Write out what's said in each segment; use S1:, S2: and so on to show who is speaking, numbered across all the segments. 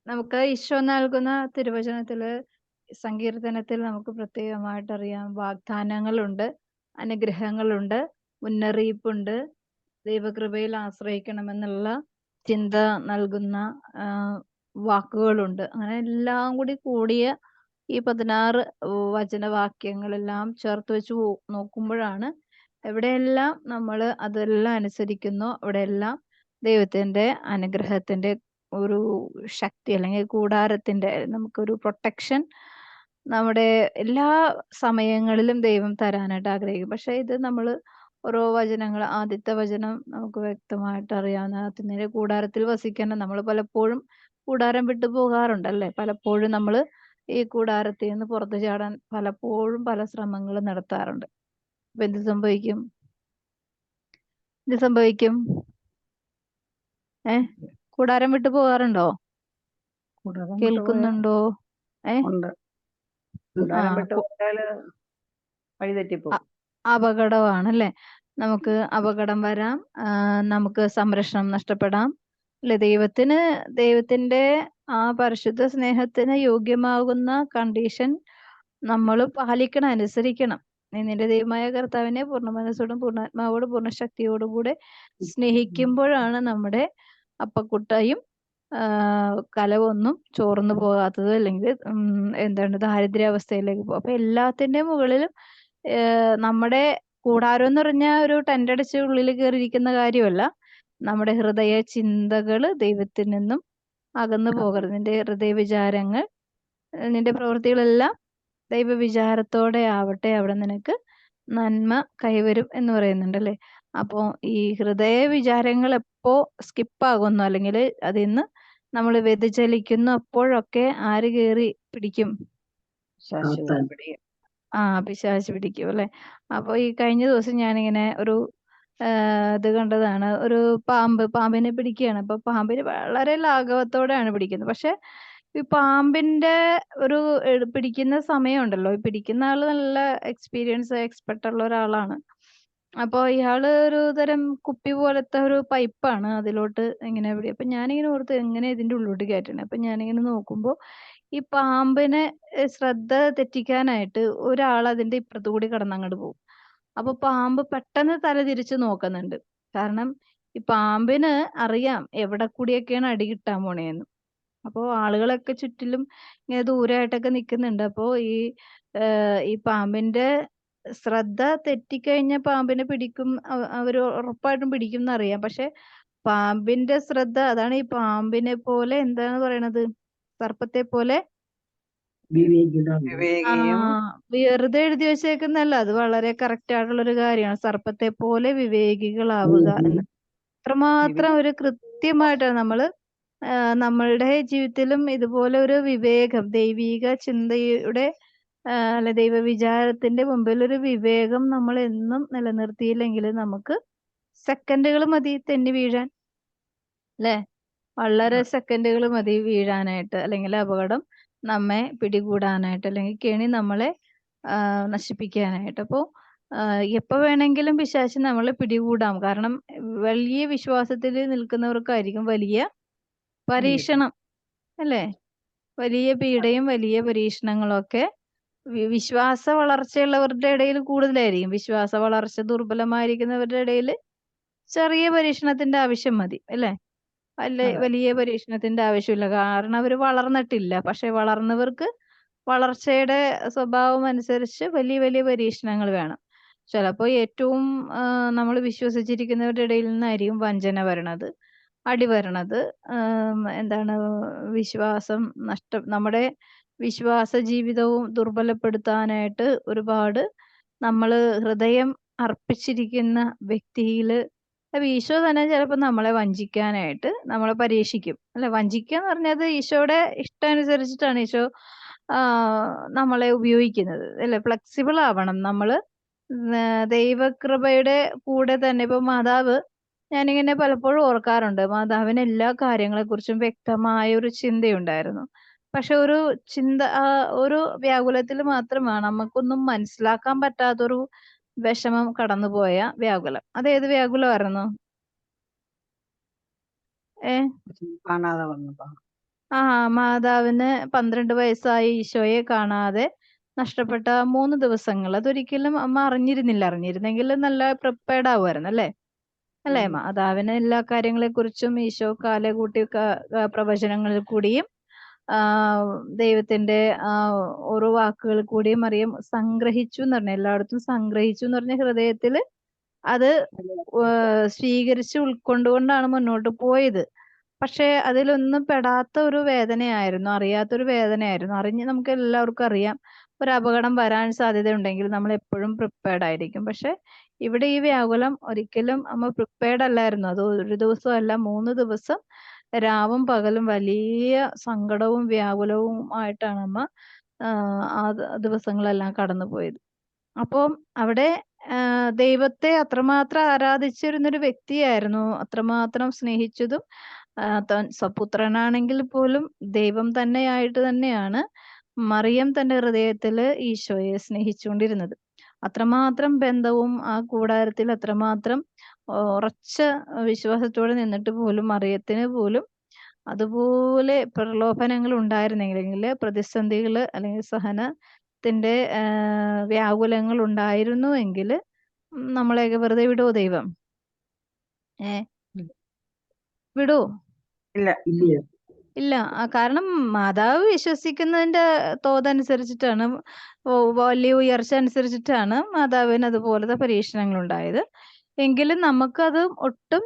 S1: നമുക്ക് ഈശോ നൽകുന്ന തിരുവചനത്തില് സങ്കീർത്തനത്തിൽ നമുക്ക് പ്രത്യേകമായിട്ട് അറിയാം വാഗ്ദാനങ്ങളുണ്ട്, അനുഗ്രഹങ്ങളുണ്ട്, മുന്നറിയിപ്പുണ്ട്, ദൈവകൃപയിൽ ആശ്രയിക്കണമെന്നുള്ള ചിന്ത നൽകുന്ന ആ, വാക്കുകളുണ്ട്. അങ്ങനെ എല്ലാം കൂടി കൂടിയ ഈ 16 വചനവാക്യങ്ങളെല്ലാം ചേർത്ത് വെച്ച് നോക്കുമ്പോഴാണ് എവിടെയെല്ലാം നമ്മൾ അതെല്ലാം അനുസരിക്കുന്നോ അവിടെയെല്ലാം ദൈവത്തിന്റെ അനുഗ്രഹത്തിന്റെ ഒരു ശക്തി അല്ലെങ്കിൽ കൂടാരത്തിന്റെ നമുക്കൊരു പ്രൊട്ടക്ഷൻ നമ്മുടെ എല്ലാ സമയങ്ങളിലും ദൈവം തരാനായിട്ട് ആഗ്രഹിക്കും. പക്ഷെ ഇത് നമ്മൾ ഓരോ വചനങ്ങൾ ആദ്യത്തെ വചനം നമുക്ക് വ്യക്തമായിട്ട് അറിയാവുന്ന നേരെ കൂടാരത്തിൽ വസിക്കണം. നമ്മൾ പലപ്പോഴും കൂടാരം വിട്ടു പോകാറുണ്ടല്ലേ? പലപ്പോഴും നമ്മൾ ഈ കൂടാരത്തിൽ നിന്ന് പുറത്തു ചാടാൻ പലപ്പോഴും പല ശ്രമങ്ങളും നടത്താറുണ്ട്. അപ്പൊ എന്ത് സംഭവിക്കും? എന്ത് സംഭവിക്കും? കൂടാരം വിട്ടു പോകാറുണ്ടോ?
S2: കൂടാരം വിട്ട് പോയാൽ
S1: കേൾക്കുന്നുണ്ടോ?
S2: ഉണ്ട്. കൂടാരം വിട്ട് പോയാല് വഴി തെറ്റിപ്പോകും.
S1: അപകടമാണല്ലേ? നമുക്ക് അപകടം വരാം. നമുക്ക് സംരക്ഷണം നഷ്ടപ്പെടാം. അല്ലെ? ദൈവത്തിന്റെ ആ പരിശുദ്ധ സ്നേഹത്തിന് യോഗ്യമാകുന്ന കണ്ടീഷൻ നമ്മൾ പാലിക്കണം, അനുസരിക്കണം. നീ നിന്റെ ദൈവമായ കർത്താവിനെ പൂർണ്ണ മനസ്സോടും പൂർണ്ണാത്മാവോടും പൂർണ്ണ ശക്തിയോടും കൂടെ സ്നേഹിക്കുമ്പോഴാണ് നമ്മുടെ അപ്പക്കുട്ടയും കലവൊന്നും ചോർന്നു പോകാത്തത്, അല്ലെങ്കിൽ എന്താണ് ദാരിദ്ര്യാവസ്ഥയിലേക്ക് പോകും. അപ്പൊ എല്ലാത്തിന്റെ മുകളിലും നമ്മുടെ കൂടാരം എന്ന് പറഞ്ഞാൽ ഒരു ടെന്റ് അടിച്ച് ഉള്ളിൽ കയറിയിരിക്കുന്ന കാര്യമല്ല. നമ്മുടെ ഹൃദയ ചിന്തകള് ദൈവത്തിൽ നിന്നും അകന്നു പോകരുത്. നിന്റെ ഹൃദയ വിചാരങ്ങൾ, നിന്റെ പ്രവൃത്തികളെല്ലാം ദൈവവിചാരത്തോടെ ആവട്ടെ, അവിടെ നിനക്ക് നന്മ കൈവരും എന്ന് പറയുന്നുണ്ടല്ലേ. അപ്പോ ഈ ഹൃദയ വിചാരങ്ങൾ എപ്പോ സ്കിപ്പാകുന്നു അല്ലെങ്കിൽ അതിൽ നിന്ന് നമ്മൾ വ്യതിചലിക്കുന്നു, അപ്പോഴൊക്കെ ആര് കയറി പിടിക്കും? പിശാച് പിടിക്കും അല്ലെ. അപ്പൊ ഈ കഴിഞ്ഞ ദിവസം ഞാനിങ്ങനെ ഒരു ഇത് കണ്ടതാണ്. ഒരു പാമ്പിനെ പിടിക്കുകയാണ്. അപ്പൊ പാമ്പിന് വളരെ ലാഘവത്തോടെയാണ് പിടിക്കുന്നത്. പക്ഷെ ഈ പാമ്പിന്റെ ഒരു പിടിക്കുന്ന സമയമുണ്ടല്ലോ, ഈ പിടിക്കുന്ന ആള് നല്ല എക്സ്പെർട്ട് ഉള്ള ഒരാളാണ്. അപ്പൊ ഇയാള് ഒരു തരം കുപ്പി പോലത്തെ ഒരു പൈപ്പാണ് അതിലോട്ട് ഇങ്ങനെ അപ്പൊ ഞാനിങ്ങനെ ഓർത്ത് എങ്ങനെ ഇതിന്റെ ഉള്ളിലോട്ട് കയറ്റണേ. അപ്പൊ ഞാനിങ്ങനെ നോക്കുമ്പോ ഈ പാമ്പിനെ ശ്രദ്ധ തെറ്റിക്കാനായിട്ട് ഒരാൾ അതിന്റെ ഇപ്പുറത്ത് കൂടി കടന്നങ്ങോട്ട് പോകും. അപ്പൊ പാമ്പ് പെട്ടെന്ന് തല തിരിച്ച് നോക്കുന്നുണ്ട്. കാരണം ഈ പാമ്പിന് അറിയാം എവിടെ കൂടിയൊക്കെയാണ് അടി കിട്ടാൻ പോണേന്ന്. അപ്പോ ആളുകളൊക്കെ ചുറ്റിലും ഇങ്ങനെ ദൂരായിട്ടൊക്കെ നിക്കുന്നുണ്ട്. അപ്പോ ഈ പാമ്പിന്റെ ശ്രദ്ധ തെറ്റിക്കഴിഞ്ഞ പാമ്പിനെ പിടിക്കും, അവര് ഉറപ്പായിട്ടും പിടിക്കും എന്നറിയാം. പക്ഷെ പാമ്പിന്റെ ശ്രദ്ധ, അതാണ് ഈ പാമ്പിനെ പോലെ എന്താണ് പറയണത്, സർപ്പത്തെ പോലെ വെറുതെ എഴുതി വെച്ചേക്കുന്നല്ല, അത് വളരെ കറക്റ്റ് ആയിട്ടുള്ള ഒരു കാര്യമാണ്. സർപ്പത്തെ പോലെ വിവേകികളാവുക എന്ന്. അത്രമാത്രം ഒരു കൃത്യമായിട്ടാണ് നമ്മളുടെ ജീവിതത്തിലും ഇതുപോലെ ഒരു വിവേകം, ദൈവീക ചിന്തയുടെ അല്ലെ ദൈവവിചാരത്തിന്റെ മുമ്പിൽ ഒരു വിവേകം നമ്മൾ എന്നും നിലനിർത്തിയില്ലെങ്കിൽ നമുക്ക് സെക്കൻഡുകൾ മതി തെന്നി വീഴാൻ, അല്ലെ? വളരെ സെക്കൻഡുകൾ മതി വീഴാനായിട്ട്, അല്ലെങ്കിൽ അപകടം നമ്മെ പിടികൂടാനായിട്ട്, അല്ലെങ്കിൽ കെണി നമ്മളെ നശിപ്പിക്കാനായിട്ട്. അപ്പോ എപ്പോ വേണമെങ്കിലും പിശാച് നമ്മളെ പിടികൂടാം. കാരണം വലിയ വിശ്വാസത്തിൽ നിൽക്കുന്നവർക്കായിരിക്കും വലിയ പരീക്ഷണം, അല്ലേ? വലിയ പീഡയും വലിയ പരീക്ഷണങ്ങളും ഒക്കെ വിശ്വാസ വളർച്ചയുള്ളവരുടെ ഇടയിൽ കൂടുതലായിരിക്കും. വിശ്വാസ വളർച്ച ദുർബലമായിരിക്കുന്നവരുടെ ഇടയിൽ ചെറിയ പരീക്ഷണത്തിന്റെ ആവശ്യം മതി, അല്ലേ? വലിയ പരീക്ഷണത്തിന്റെ ആവശ്യമില്ല. കാരണം അവര് വളർന്നിട്ടില്ല. പക്ഷെ വളർന്നവർക്ക് വളർച്ചയുടെ സ്വഭാവം അനുസരിച്ച് വലിയ വലിയ പരീക്ഷണങ്ങൾ വേണം. ചിലപ്പോ ഏറ്റവും നമ്മൾ വിശ്വസിച്ചിരിക്കുന്നവരുടെ ഇടയിൽ നിന്നായിരിക്കും വഞ്ചന വരണത്, അടി വരണത്. എന്താണ് വിശ്വാസം നമ്മുടെ വിശ്വാസ ജീവിതവും ദുർബലപ്പെടുത്താനായിട്ട് ഒരുപാട് നമ്മള് ഹൃദയം അർപ്പിച്ചിരിക്കുന്ന വ്യക്തിയില് ഈശോ തന്നെ ചിലപ്പോ നമ്മളെ വഞ്ചിക്കാനായിട്ട് നമ്മളെ പരീക്ഷിക്കും, അല്ലെ? വഞ്ചിക്കുക എന്ന് പറഞ്ഞത് ഈശോയുടെ ഇഷ്ടമനുസരിച്ചിട്ടാണ് ഈശോ നമ്മളെ ഉപയോഗിക്കുന്നത്, അല്ലെ? ഫ്ലെക്സിബിൾ ആവണം നമ്മള്. ദൈവകൃപയുടെ കൂടെ തന്നെ ഇപ്പൊ മാതാവ്, ഞാനിങ്ങനെ പലപ്പോഴും ഓർക്കാറുണ്ട്, മാതാവിന് എല്ലാ കാര്യങ്ങളെക്കുറിച്ചും വ്യക്തമായ ഒരു ചിന്തയുണ്ടായിരുന്നു. പക്ഷെ ഒരു ഒരു വ്യാകുലത്തിൽ മാത്രമാണ് നമുക്കൊന്നും മനസ്സിലാക്കാൻ പറ്റാത്തൊരു വിഷമം കടന്നുപോയ വ്യാകുലം. അതേത് വ്യാകുലമായിരുന്നു?
S2: കാണാതെ വന്നപ്പോ
S1: മാതാവിന് 12 വയസ്സായി ഈശോയെ കാണാതെ നഷ്ടപ്പെട്ട 3 ദിവസങ്ങൾ. അതൊരിക്കലും അമ്മ അറിഞ്ഞിരുന്നില്ല. അറിഞ്ഞിരുന്നെങ്കിൽ നല്ല പ്രിപ്പയർഡ് ആവുമായിരുന്നു അല്ലേ? അല്ലേ? മാതാവിന് എല്ലാ കാര്യങ്ങളെക്കുറിച്ചും ഈശോ കാലേകൂട്ടി പ്രവചനങ്ങളിൽ കൂടിയും ദൈവത്തിന്റെ ഓരോ വാക്കുകളിൽ കൂടിയും മറിയം സംഗ്രഹിച്ചു എന്ന് പറഞ്ഞ എല്ലായിടത്തും സംഗ്രഹിച്ചു എന്ന് പറഞ്ഞ ഹൃദയത്തില് അത് സ്വീകരിച്ച് ഉൾക്കൊണ്ടുകൊണ്ടാണ് മുന്നോട്ട് പോയത്. പക്ഷേ അതിലൊന്നും പെടാത്ത ഒരു വേദനയായിരുന്നു. അറിയാത്തൊരു വേദനയായിരുന്നു. അറിഞ്ഞ് നമുക്ക് എല്ലാവർക്കും അറിയാം. ഒരു അപകടം വരാൻ സാധ്യതയുണ്ടെങ്കിൽ നമ്മൾ എപ്പോഴും പ്രിപ്പയർഡ് ആയിരിക്കും. പക്ഷേ ഇവിടെ ഈ വ്യാകുലം ഒരിക്കലും അമ്മ പ്രിപ്പയർഡ് അല്ലായിരുന്നു. അത് ഒരു ദിവസമല്ല 3 ദിവസം രാവും പകലും വലിയ സങ്കടവും വ്യാകുലവും ആയിട്ടാണ് അമ്മ ആ ദിവസങ്ങളെല്ലാം കടന്നുപോയത്. അപ്പം അവിടെ ദൈവത്തെ അത്രമാത്രം ആരാധിച്ചിരുന്നൊരു വ്യക്തിയായിരുന്നു. അത്രമാത്രം സ്നേഹിച്ചതും സ്വപുത്രനാണെങ്കിൽ പോലും ദൈവം തന്നെയായിട്ട് തന്നെയാണ് മറിയം തന്റെ ഹൃദയത്തില് ഈശോയെ സ്നേഹിച്ചുകൊണ്ടിരുന്നത്. അത്രമാത്രം ബന്ധവും ആ കൂടാരത്തിൽ അത്രമാത്രം ഉറച്ച വിശ്വാസത്തോടെ നിന്നിട്ട് പോലും മറിയത്തിന് പോലും അതുപോലെ പ്രലോഭനങ്ങൾ ഉണ്ടായിരുന്നെങ്കിൽ, പ്രതിസന്ധികൾ അല്ലെങ്കിൽ സഹനത്തിന്റെ വ്യാകുലങ്ങൾ ഉണ്ടായിരുന്നുവെങ്കിൽ നമ്മളെയൊക്കെ വെറുതെ വിടുവോ ദൈവം? വിടോ? ഇല്ല. കാരണം മാതാവ് വിശ്വസിക്കുന്നതിന്റെ തോതനുസരിച്ചിട്ടാണ്, വലിയ ഉയർച്ച അനുസരിച്ചിട്ടാണ് മാതാവിന് അതുപോലത്തെ പരീക്ഷണങ്ങൾ ഉണ്ടായത്. എങ്കിലും നമുക്കത് ഒട്ടും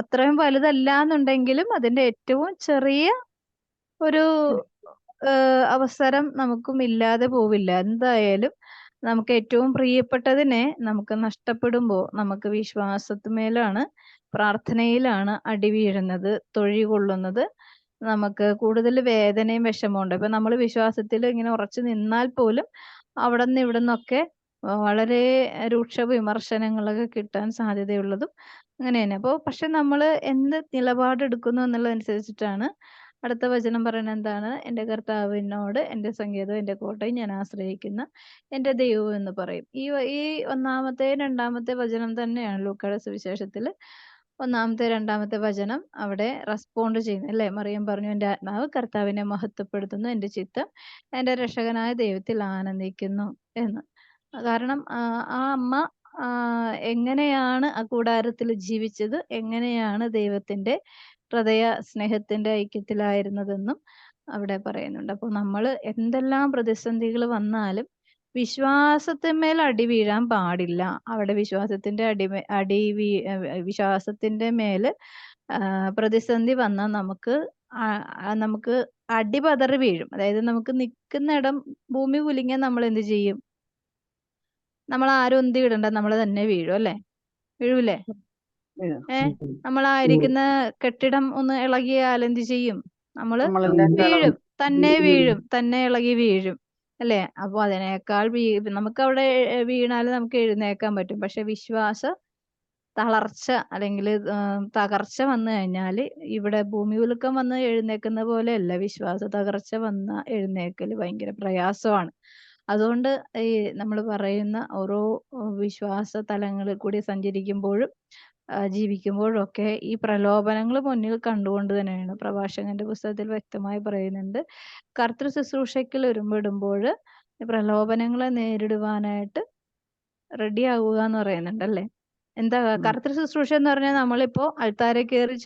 S1: അത്രയും വലുതല്ലാന്നുണ്ടെങ്കിലും അതിന്റെ ഏറ്റവും ചെറിയ ഒരു അവസരം നമുക്കും ഇല്ലാതെ പോവില്ല. എന്തായാലും നമുക്ക് ഏറ്റവും പ്രിയപ്പെട്ടതിനെ നമുക്ക് നഷ്ടപ്പെടുമ്പോൾ നമുക്ക് വിശ്വാസത്തിന്മേലാണ്, പ്രാർത്ഥനയിലാണ് അടി വീഴുന്നത്, തൊഴി കൊള്ളുന്നത്. നമുക്ക് കൂടുതൽ വേദനയും വിഷമവും ഉണ്ട്. ഇപ്പൊ നമ്മൾ വിശ്വാസത്തിൽ ഇങ്ങനെ ഉറച്ചു നിന്നാൽ പോലും അവിടുന്ന് ഇവിടുന്നൊക്കെ വളരെ രൂക്ഷ വിമർശനങ്ങളൊക്കെ കിട്ടാൻ സാധ്യതയുള്ളതും അങ്ങനെ തന്നെ. അപ്പോൾ പക്ഷെ നമ്മൾ എന്ത് നിലപാടെടുക്കുന്നു എന്നുള്ളതനുസരിച്ചിട്ടാണ് അടുത്ത വചനം പറയുന്നത് എന്താണ്? എൻ്റെ കർത്താവിനോട് എൻ്റെ സങ്കേതവും എൻ്റെ കോട്ടയും ഞാൻ ആശ്രയിക്കുന്ന എൻ്റെ ദൈവവും എന്ന് പറയും. ഈ ഒന്നാമത്തെ രണ്ടാമത്തെ വചനം തന്നെയാണ് ലൂക്കായുടെ സുവിശേഷത്തിൽ ഒന്നാമത്തെ രണ്ടാമത്തെ വചനം അവിടെ റെസ്പോണ്ട് ചെയ്യുന്നത് അല്ലേ? മറിയം പറഞ്ഞു, എൻ്റെ ആത്മാവ് കർത്താവിനെ മഹത്വപ്പെടുത്തുന്നു, എൻ്റെ ചിത്തം എൻ്റെ രക്ഷകനായ ദൈവത്തിൽ ആനന്ദിക്കുന്നു എന്ന്. കാരണം ആ അമ്മ എങ്ങനെയാണ് ആ കൂടാരത്തിൽ ജീവിച്ചത്, എങ്ങനെയാണ് ദൈവത്തിന്റെ ഹൃദയ സ്നേഹത്തിന്റെ ഐക്യത്തിലായിരുന്നതെന്നും അവിടെ പറയുന്നുണ്ട്. അപ്പോൾ നമ്മൾ എന്തെല്ലാം പ്രതിസന്ധികൾ വന്നാലും വിശ്വാസത്തിന്മേൽ അടി വീഴാൻ പാടില്ല. അവിടെ വിശ്വാസത്തിന്റെ വിശ്വാസത്തിന്റെ മേല് പ്രതിസന്ധി വന്നാൽ നമുക്ക് അടിപതറി വീഴും. അതായത് നമുക്ക് നിൽക്കുന്നിടം ഭൂമി കുലുങ്ങിയാൽ നമ്മൾ എന്ത് ചെയ്യും? നമ്മൾ ആരും ഉന്തി വിടണ്ട, നമ്മൾ തന്നെ വീഴും അല്ലേ? വീഴൂലേ? നമ്മളായിരിക്കുന്ന കെട്ടിടം ഒന്ന് ഇളകിയാൽ എന്ത് ചെയ്യും? നമ്മള് വീഴും, തന്നെ വീഴും, തന്നെ ഇളകി വീഴും അല്ലേ? അപ്പൊ അതിനേക്കാൾ നമുക്കവിടെ വീണാലും നമുക്ക് എഴുന്നേക്കാൻ പറ്റും. പക്ഷെ വിശ്വാസ തളർച്ച അല്ലെങ്കിൽ തകർച്ച വന്നു കഴിഞ്ഞാല് ഇവിടെ ഭൂമി കുലുക്കം വന്ന് എഴുന്നേക്കുന്ന പോലെയല്ല, വിശ്വാസ തകർച്ച വന്ന എഴുന്നേക്കൽ ഭയങ്കര പ്രയാസമാണ്. അതുകൊണ്ട് ഈ നമ്മൾ പറയുന്ന ഓരോ വിശ്വാസ തലങ്ങളിൽ കൂടി സഞ്ചരിക്കുമ്പോഴും ജീവിക്കുമ്പോഴും ഒക്കെ ഈ പ്രലോഭനങ്ങൾ മുന്നിൽ കണ്ടുകൊണ്ട് തന്നെയാണ്. പ്രഭാഷകന്റെ പുസ്തകത്തിൽ വ്യക്തമായി പറയുന്നുണ്ട്, കർത്തൃ ശുശ്രൂഷയ്ക്ക് ഒരുമ്പെടുമ്പോൾ പ്രലോഭനങ്ങളെ നേരിടുവാനായിട്ട് റെഡി ആവുക എന്ന് പറയുന്നുണ്ട് അല്ലേ? എന്താ കർത്തൃ ശുശ്രൂഷ എന്ന് പറഞ്ഞാൽ നമ്മളിപ്പോ അൾത്താരെ കയറി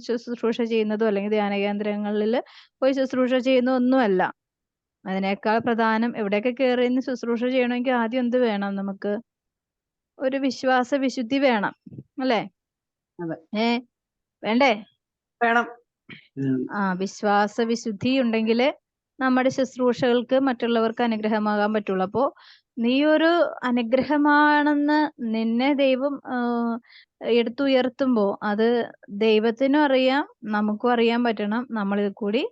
S1: ശുശ്രൂഷ ചെയ്യുന്നതോ അല്ലെങ്കിൽ ധ്യാന കേന്ദ്രങ്ങളിൽ പോയി ശുശ്രൂഷ ചെയ്യുന്നതോ ഒന്നുമല്ല. അതിനേക്കാൾ പ്രധാനം എവിടെയൊക്കെ കയറി നിന്ന് ശുശ്രൂഷ ചെയ്യണമെങ്കിൽ ആദ്യം എന്ത് വേണം? നമുക്ക് ഒരു വിശ്വാസ വിശുദ്ധി വേണം അല്ലേ? വേണ്ടേ?
S2: വേണം.
S1: വിശ്വാസ വിശുദ്ധി ഉണ്ടെങ്കിൽ നമ്മുടെ ശുശ്രൂഷകൾക്ക് മറ്റുള്ളവർക്ക് അനുഗ്രഹമാകാൻ പറ്റുള്ളൂ. അപ്പോ നീ ഒരു അനുഗ്രഹമാണെന്ന് നിന്നെ ദൈവം എടുത്തുയർത്തുമ്പോ അത് ദൈവത്തിനും അറിയാം, നമുക്കും അറിയാൻ പറ്റണം, നമ്മളിൽ കൂടി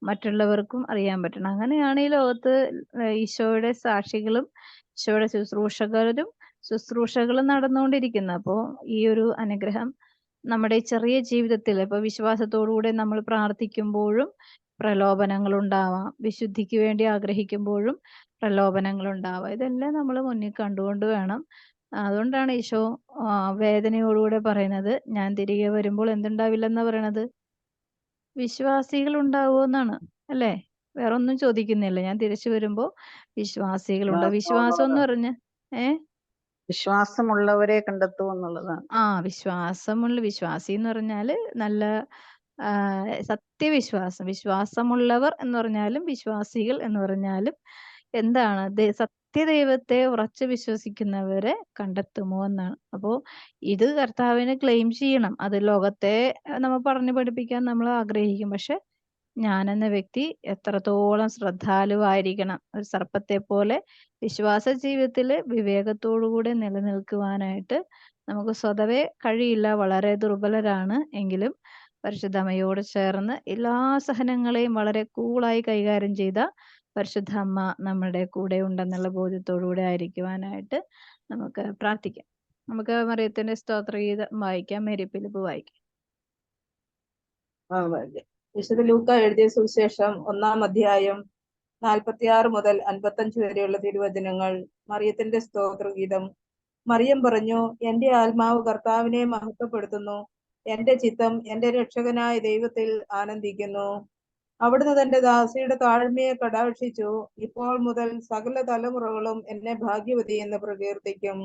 S1: മറ്റുള്ളവർക്കും അറിയാൻ പറ്റണം. അങ്ങനെയാണ് ഈ ലോകത്ത് ഈശോയുടെ സാക്ഷികളും ഈശോയുടെ ശുശ്രൂഷകളും നടന്നുകൊണ്ടിരിക്കുന്നത്. അപ്പോൾ ഈ ഒരു അനുഗ്രഹം നമ്മുടെ ചെറിയ ജീവിതത്തിൽ ഇപ്പൊ വിശ്വാസത്തോടുകൂടെ നമ്മൾ പ്രാർത്ഥിക്കുമ്പോഴും പ്രലോഭനങ്ങൾ ഉണ്ടാവാം, വിശുദ്ധിക്ക് വേണ്ടി ആഗ്രഹിക്കുമ്പോഴും പ്രലോഭനങ്ങൾ ഉണ്ടാവാം. ഇതെല്ലാം നമ്മൾ മുന്നിൽ കണ്ടുകൊണ്ട് വേണം. അതുകൊണ്ടാണ് ഈശോ വേദനയോടുകൂടെ പറയുന്നത്, ഞാൻ തിരികെ വരുമ്പോൾ എന്തുണ്ടാവില്ലെന്നാ പറയണത്? വിശ്വാസികൾ ഉണ്ടാവുമെന്നാണ് അല്ലേ? വേറെ ഒന്നും ചോദിക്കുന്നില്ല. ഞാൻ തിരിച്ചു വരുമ്പോ വിശ്വാസികളുണ്ടോ? വിശ്വാസം എന്ന് പറഞ്ഞ
S2: വിശ്വാസമുള്ളവരെ കണ്ടെത്തൂ എന്നുള്ളതാണ്.
S1: വിശ്വാസമുള്ള വിശ്വാസി എന്ന് പറഞ്ഞാല് നല്ല സത്യവിശ്വാസം. വിശ്വാസമുള്ളവർ എന്ന് പറഞ്ഞാലും വിശ്വാസികൾ എന്ന് പറഞ്ഞാലും എന്താണ്? സത്യദൈവത്തെ ഉറച്ചു വിശ്വസിക്കുന്നവരെ കണ്ടെത്തുമോ എന്നാണ്. അപ്പോ ഇത് കർത്താവിന് ക്ലെയിം ചെയ്യണം. അത് ലോകത്തെ നമ്മൾ പറഞ്ഞു പഠിപ്പിക്കാൻ നമ്മൾ ആഗ്രഹിക്കും. പക്ഷെ ഞാനെന്ന വ്യക്തി എത്രത്തോളം ശ്രദ്ധാലുവായിരിക്കണം. ഒരു സർപ്പത്തെ പോലെ വിശ്വാസ ജീവിതത്തില് വിവേകത്തോടുകൂടെ നിലനിൽക്കുവാനായിട്ട് നമുക്ക് സ്വതവേ കഴിയില്ല. വളരെ ദുർബലരാണ്. എങ്കിലും പരിശുദ്ധ അമ്മയോട് ചേർന്ന് എല്ലാ സഹനങ്ങളെയും വളരെ കൂളായി കൈകാര്യം ചെയ്ത പരിശുദ്ധ അമ്മ നമ്മുടെ കൂടെ ഉണ്ടെന്നുള്ള ബോധ്യത്തോടുകൂടെ ആയിരിക്കുവാനായിട്ട് നമുക്ക് പ്രാർത്ഥിക്കാം. നമുക്ക് മറിയത്തിന്റെ സ്തോത്രഗീതം വായിക്കാം. മേരി ഫിലിപ്പ് വായിക്കാം.
S3: വിശുദ്ധ ലൂക്ക എഴുതിയ സുവിശേഷം 1-ാം അധ്യായം 46 മുതൽ 55 വരെയുള്ള തിരുവചനങ്ങൾ. മറിയത്തിന്റെ സ്തോത്രഗീതം. മറിയം പറഞ്ഞു, എന്റെ ആത്മാവ് കർത്താവിനെ മഹത്വപ്പെടുത്തുന്നു. എന്റെ ചിത്തം എന്റെ രക്ഷകനായ ദൈവത്തിൽ ആനന്ദിക്കുന്നു. അവിടുന്ന് തന്റെ ദാസിയുടെ താഴ്മയെ കടാക്ഷിച്ചു. ഇപ്പോൾ മുതൽ സകല തലമുറകളും എന്നെ ഭാഗ്യവതി എന്ന് പ്രകീർത്തിക്കും.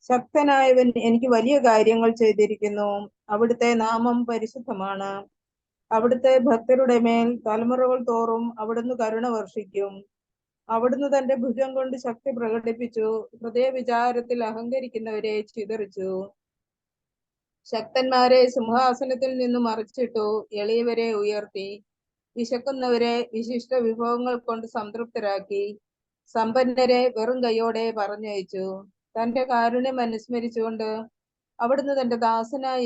S3: ശക്തനായവൻ എനിക്ക് വലിയ കാര്യങ്ങൾ ചെയ്തിരിക്കുന്നു. അവിടുത്തെ നാമം പരിശുദ്ധമാണ്. അവിടുത്തെ ഭക്തരുടെ മേൽ തലമുറകൾ തോറും അവിടുന്ന് കരുണ വർഷിക്കും. അവിടുന്ന് തന്റെ ഭുജം കൊണ്ട് ശക്തി പ്രകടിപ്പിച്ചു. ഹൃദയവിചാരത്തിൽ അഹങ്കരിക്കുന്നവരെ ചിതറിച്ചു. ശക്തന്മാരെ സിംഹാസനത്തിൽ നിന്ന് മറിച്ചിട്ടു. എളിയവരെ ഉയർത്തി. വിശക്കുന്നവരെ വിശിഷ്ട വിഭവങ്ങൾ കൊണ്ട് സംതൃപ്തരാക്കി. സമ്പന്നരെ വെറും കൈയോടെ പറഞ്ഞയച്ചു. തന്റെ കാരുണ്യം അനുസ്മരിച്ചുകൊണ്ട് അവിടുന്ന് തന്റെ ദാസനായ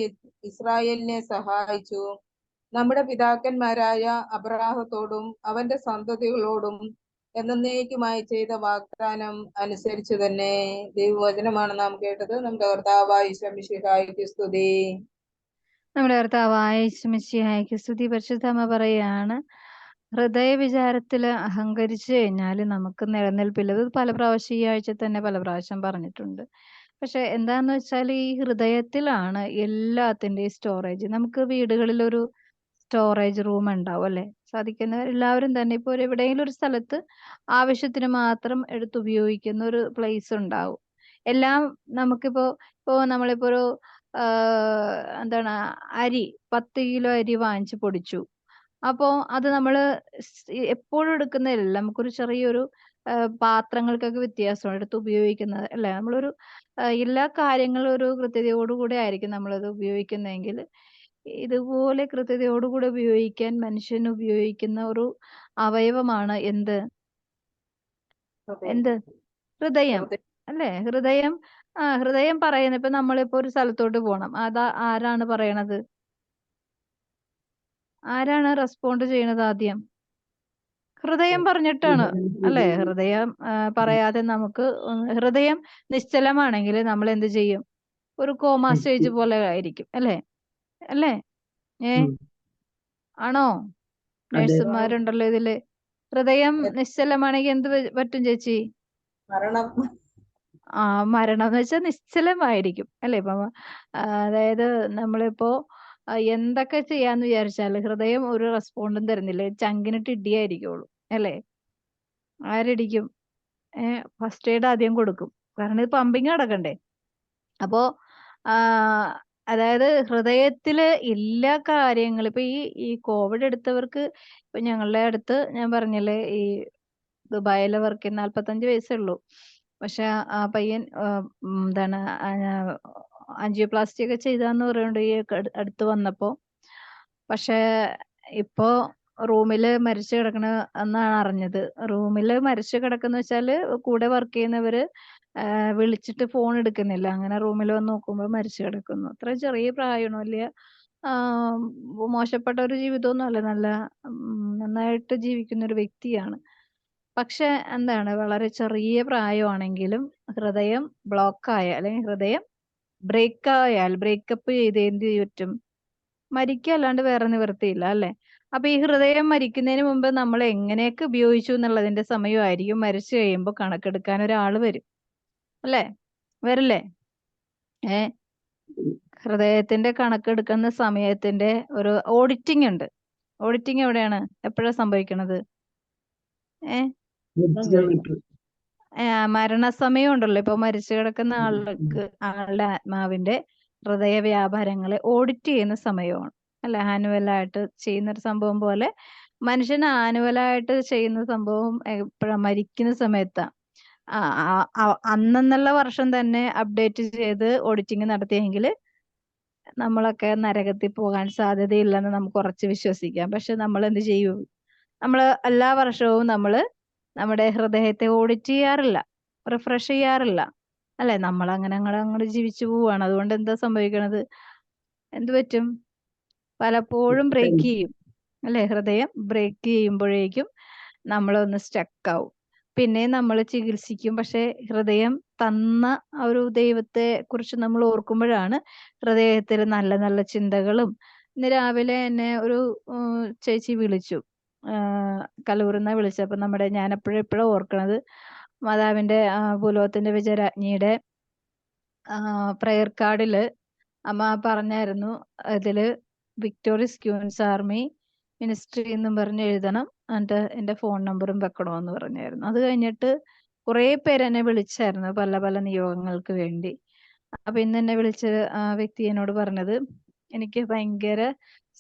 S3: ഇസ്രായേലിനെ സഹായിച്ചു. നമ്മുടെ പിതാക്കന്മാരായ അബ്രാഹത്തോടും അവന്റെ സന്തതികളോടും എന്നേക്കുമായി ചെയ്ത വാഗ്ദാനം അനുസരിച്ച് തന്നെ. ദൈവവചനമാണ് നാം കേട്ടത്. നമ്മുടെ കർത്താവായ ഈശോ മിശിഹായ്ക്ക് സ്തുതി.
S1: നമ്മുടെ കർത്താവായ ഈശോ മിശിഹായ്ക്ക് സ്തുതി. പരിശുദ്ധമ്മ പറയാണ്, ഹൃദയ വിചാരത്തില് അഹങ്കരിച്ചു കഴിഞ്ഞാല് നമുക്ക് നിലനിൽപ്പില്ല. ഇത് പല പ്രാവശ്യം ഈ ആഴ്ച തന്നെ പല പ്രാവശ്യം പറഞ്ഞിട്ടുണ്ട്. പക്ഷെ എന്താന്ന് വെച്ചാൽ ഈ ഹൃദയത്തിലാണ് എല്ലാത്തിന്റെയും സ്റ്റോറേജ്. നമുക്ക് വീടുകളിലൊരു സ്റ്റോറേജ് റൂം ഉണ്ടാവും അല്ലെ? സാധിക്കുന്ന എല്ലാവരും തന്നെ ഇപ്പോൾ എവിടെയെങ്കിലും ഒരു സ്ഥലത്ത് ആവശ്യത്തിന് മാത്രം എടുത്ത് ഉപയോഗിക്കുന്ന ഒരു പ്ലേസ് ഉണ്ടാവും. എല്ലാം ഇപ്പോ നമ്മളിപ്പോ ഒരു എന്താണ് അരി 10 കിലോ അരി വാങ്ങിച്ച് പൊടിച്ചു. അപ്പോ അത് നമ്മള് എപ്പോഴും എടുക്കുന്നതല്ല. നമുക്കൊരു ചെറിയൊരു പാത്രങ്ങൾക്കൊക്കെ വ്യത്യാസമുണ്ട് എടുത്ത് ഉപയോഗിക്കുന്നത് അല്ലെ? നമ്മളൊരു എല്ലാ കാര്യങ്ങളും ഒരു കൃത്യതയോടുകൂടെ ആയിരിക്കും നമ്മളത് ഉപയോഗിക്കുന്നതെങ്കിൽ ഇതുപോലെ കൃത്യതയോടുകൂടെ ഉപയോഗിക്കാൻ മനുഷ്യൻ ഉപയോഗിക്കുന്ന ഒരു അവയവമാണ് എന്ത്? ഹൃദയം അല്ലേ? ഹൃദയം പറയുന്നത് ഇപ്പൊ നമ്മളിപ്പോ ഒരു സ്ഥലത്തോട്ട് പോണം. ആരാണ് പറയണത്? ആരാണ് റെസ്പോണ്ട് ചെയ്യണത് ആദ്യം? ഹൃദയം പറഞ്ഞിട്ടാണ് അല്ലേ? ഹൃദയം പറയാതെ നമുക്ക് ഹൃദയം നിശ്ചലമാണെങ്കിൽ നമ്മൾ എന്ത് ചെയ്യും? ഒരു കോമ സ്റ്റേജ് പോലെ ആയിരിക്കും അല്ലേ? ആണോ? നഴ്സുമാരുണ്ടല്ലോ ഇതില്. ഹൃദയം നിശ്ചലമാണെങ്കിൽ എന്ത് പറ്റും ചേച്ചി? മരണം എന്ന് വെച്ചാൽ നിശ്ചലമായിരിക്കും അല്ലേ? ഇപ്പൊ അതായത് നമ്മളിപ്പോ എന്തൊക്കെ ചെയ്യാന്ന് വിചാരിച്ചാല് ഹൃദയം ഒരു റെസ്പോണ്ടും തരുന്നില്ല. ചങ്കിനിട്ട് ഇടിയായിരിക്കുള്ളൂ അല്ലേ? ആരിടിക്കും? ഫസ്റ്റ് എയ്ഡ് ആദ്യം കൊടുക്കും. കാരണം ഇത് പമ്പിങ് നടക്കണ്ടേ? അപ്പോ അതായത് ഹൃദയത്തില് എല്ലാ കാര്യങ്ങളും ഇപ്പൊ ഈ കോവിഡ് എടുത്തവർക്ക് ഇപ്പൊ ഞങ്ങളുടെ അടുത്ത് ഞാൻ പറഞ്ഞില്ലേ ഈ ദുബായിലെ വർക്ക് 45 വയസ്സേ ഉള്ളൂ. പക്ഷെ ആ പയ്യൻ എന്താണ് ആൻജിയോപ്ലാസ്റ്റി ഒക്കെ ചെയ്താന്ന് പറയുന്നുണ്ട് ഈ അടുത്ത് വന്നപ്പോ. പക്ഷെ ഇപ്പോ റൂമില് മരിച്ചു കിടക്കണ എന്നാണ് അറിഞ്ഞത്. റൂമില് മരിച്ചു കിടക്കുന്ന വെച്ചാല് കൂടെ വർക്ക് ചെയ്യുന്നവര് വിളിച്ചിട്ട് ഫോൺ എടുക്കുന്നില്ല. അങ്ങനെ റൂമിൽ വന്ന് നോക്കുമ്പോൾ മരിച്ചു കിടക്കുന്നു. അത്ര ചെറിയ പ്രായമാണ്. വലിയ മോശപ്പെട്ട ഒരു ജീവിതമൊന്നും അല്ല. നല്ല നന്നായിട്ട് ജീവിക്കുന്ന ഒരു വ്യക്തിയാണ്. പക്ഷെ എന്താണ് വളരെ ചെറിയ പ്രായമാണെങ്കിലും ഹൃദയം ബ്ലോക്കായ അല്ലെങ്കിൽ ഹൃദയം ബ്രേക്കപ്പ് ചെയ്ത് എന്ത് പറ്റും? മരിക്കുക അല്ലാണ്ട് വേറെ നിവൃത്തിയില്ല അല്ലെ? അപ്പൊ ഈ ഹൃദയം മരിക്കുന്നതിന് മുമ്പ് നമ്മൾ എങ്ങനെയൊക്കെ ഉപയോഗിച്ചു എന്നുള്ളതിന്റെ സമയമായിരിക്കും മരിച്ചു കഴിയുമ്പോൾ കണക്കെടുക്കാൻ ഒരാൾ വരും അല്ലേ? വരില്ലേ? ഹൃദയത്തിന്റെ കണക്കെടുക്കുന്ന സമയത്തിന്റെ ഒരു ഓഡിറ്റിംഗ് ഉണ്ട്. ഓഡിറ്റിംഗ് എവിടെയാണ്? എപ്പോഴാ സംഭവിക്കണത്? ഏഹ് മരണസമയം ഉണ്ടല്ലോ, ഇപ്പൊ മരിച്ചു കിടക്കുന്ന ആളുടെ ആത്മാവിന്റെ ഹൃദയ വ്യാപാരങ്ങളെ ഓഡിറ്റ് ചെയ്യുന്ന സമയമാണ് അല്ലെ? ആനുവലായിട്ട് ചെയ്യുന്ന ഒരു സംഭവം പോലെ മനുഷ്യൻ ആനുവലായിട്ട് ചെയ്യുന്ന സംഭവം എപ്പോഴാ? മരിക്കുന്ന സമയത്താ. അന്നെന്നുള്ള വർഷം തന്നെ അപ്ഡേറ്റ് ചെയ്ത് ഓഡിറ്റിംഗ് നടത്തിയെങ്കിൽ നമ്മളൊക്കെ നരകത്തിൽ പോകാൻ സാധ്യതയില്ലെന്ന് നമുക്ക് ഉറച്ച് വിശ്വസിക്കാം. പക്ഷെ നമ്മൾ എന്ത് ചെയ്യും? നമ്മൾ എല്ലാ വർഷവും നമ്മുടെ ഹൃദയത്തെ ഓഡിറ്റ് ചെയ്യാറില്ല, റിഫ്രഷ് ചെയ്യാറില്ല അല്ലെ? നമ്മൾ അങ്ങോട്ട് ജീവിച്ചു പോവാണ്. അതുകൊണ്ട് എന്താ സംഭവിക്കണത്? എന്ത് പറ്റും? പലപ്പോഴും ബ്രേക്ക് ചെയ്യും അല്ലെ? ഹൃദയം ബ്രേക്ക് ചെയ്യുമ്പോഴേക്കും നമ്മളൊന്ന് സ്റ്റക്ക് ആവും. പിന്നെ നമ്മൾ ചികിത്സിക്കും. പക്ഷെ ഹൃദയം തന്ന ഒരു ദൈവത്തെ കുറിച്ച് നമ്മൾ ഓർക്കുമ്പോഴാണ് ഹൃദയത്തിൽ നല്ല നല്ല ചിന്തകളും. ഇന്ന് രാവിലെ എന്നെ ഒരു ചേച്ചി വിളിച്ചു, കലൂർന്ന വിളിച്ചപ്പോ ഞാൻ എപ്പോഴും ഓർക്കണത് മാതാവിന്റെ ഭൂലോകത്തിന്റെ വിജയരാജ്ഞിയുടെ പ്രയർ കാർഡില് അമ്മ പറഞ്ഞായിരുന്നു, ഇതില് വിക്ടോറിയസ് ക്യൂൻസ് ആർമി മിനിസ്ട്രി എന്നും പറഞ്ഞ് എഴുതണം, എന്നിട്ട് എന്റെ ഫോൺ നമ്പറും വെക്കണമെന്ന് പറഞ്ഞായിരുന്നു. അത് കഴിഞ്ഞിട്ട് കുറെ പേര് എന്നെ വിളിച്ചായിരുന്നു പല പല നിയോഗങ്ങൾക്ക് വേണ്ടി. അപ്പൊ ഇന്ന് എന്നെ വിളിച്ച വ്യക്തി എന്നോട് പറഞ്ഞത്, എനിക്ക് ഭയങ്കര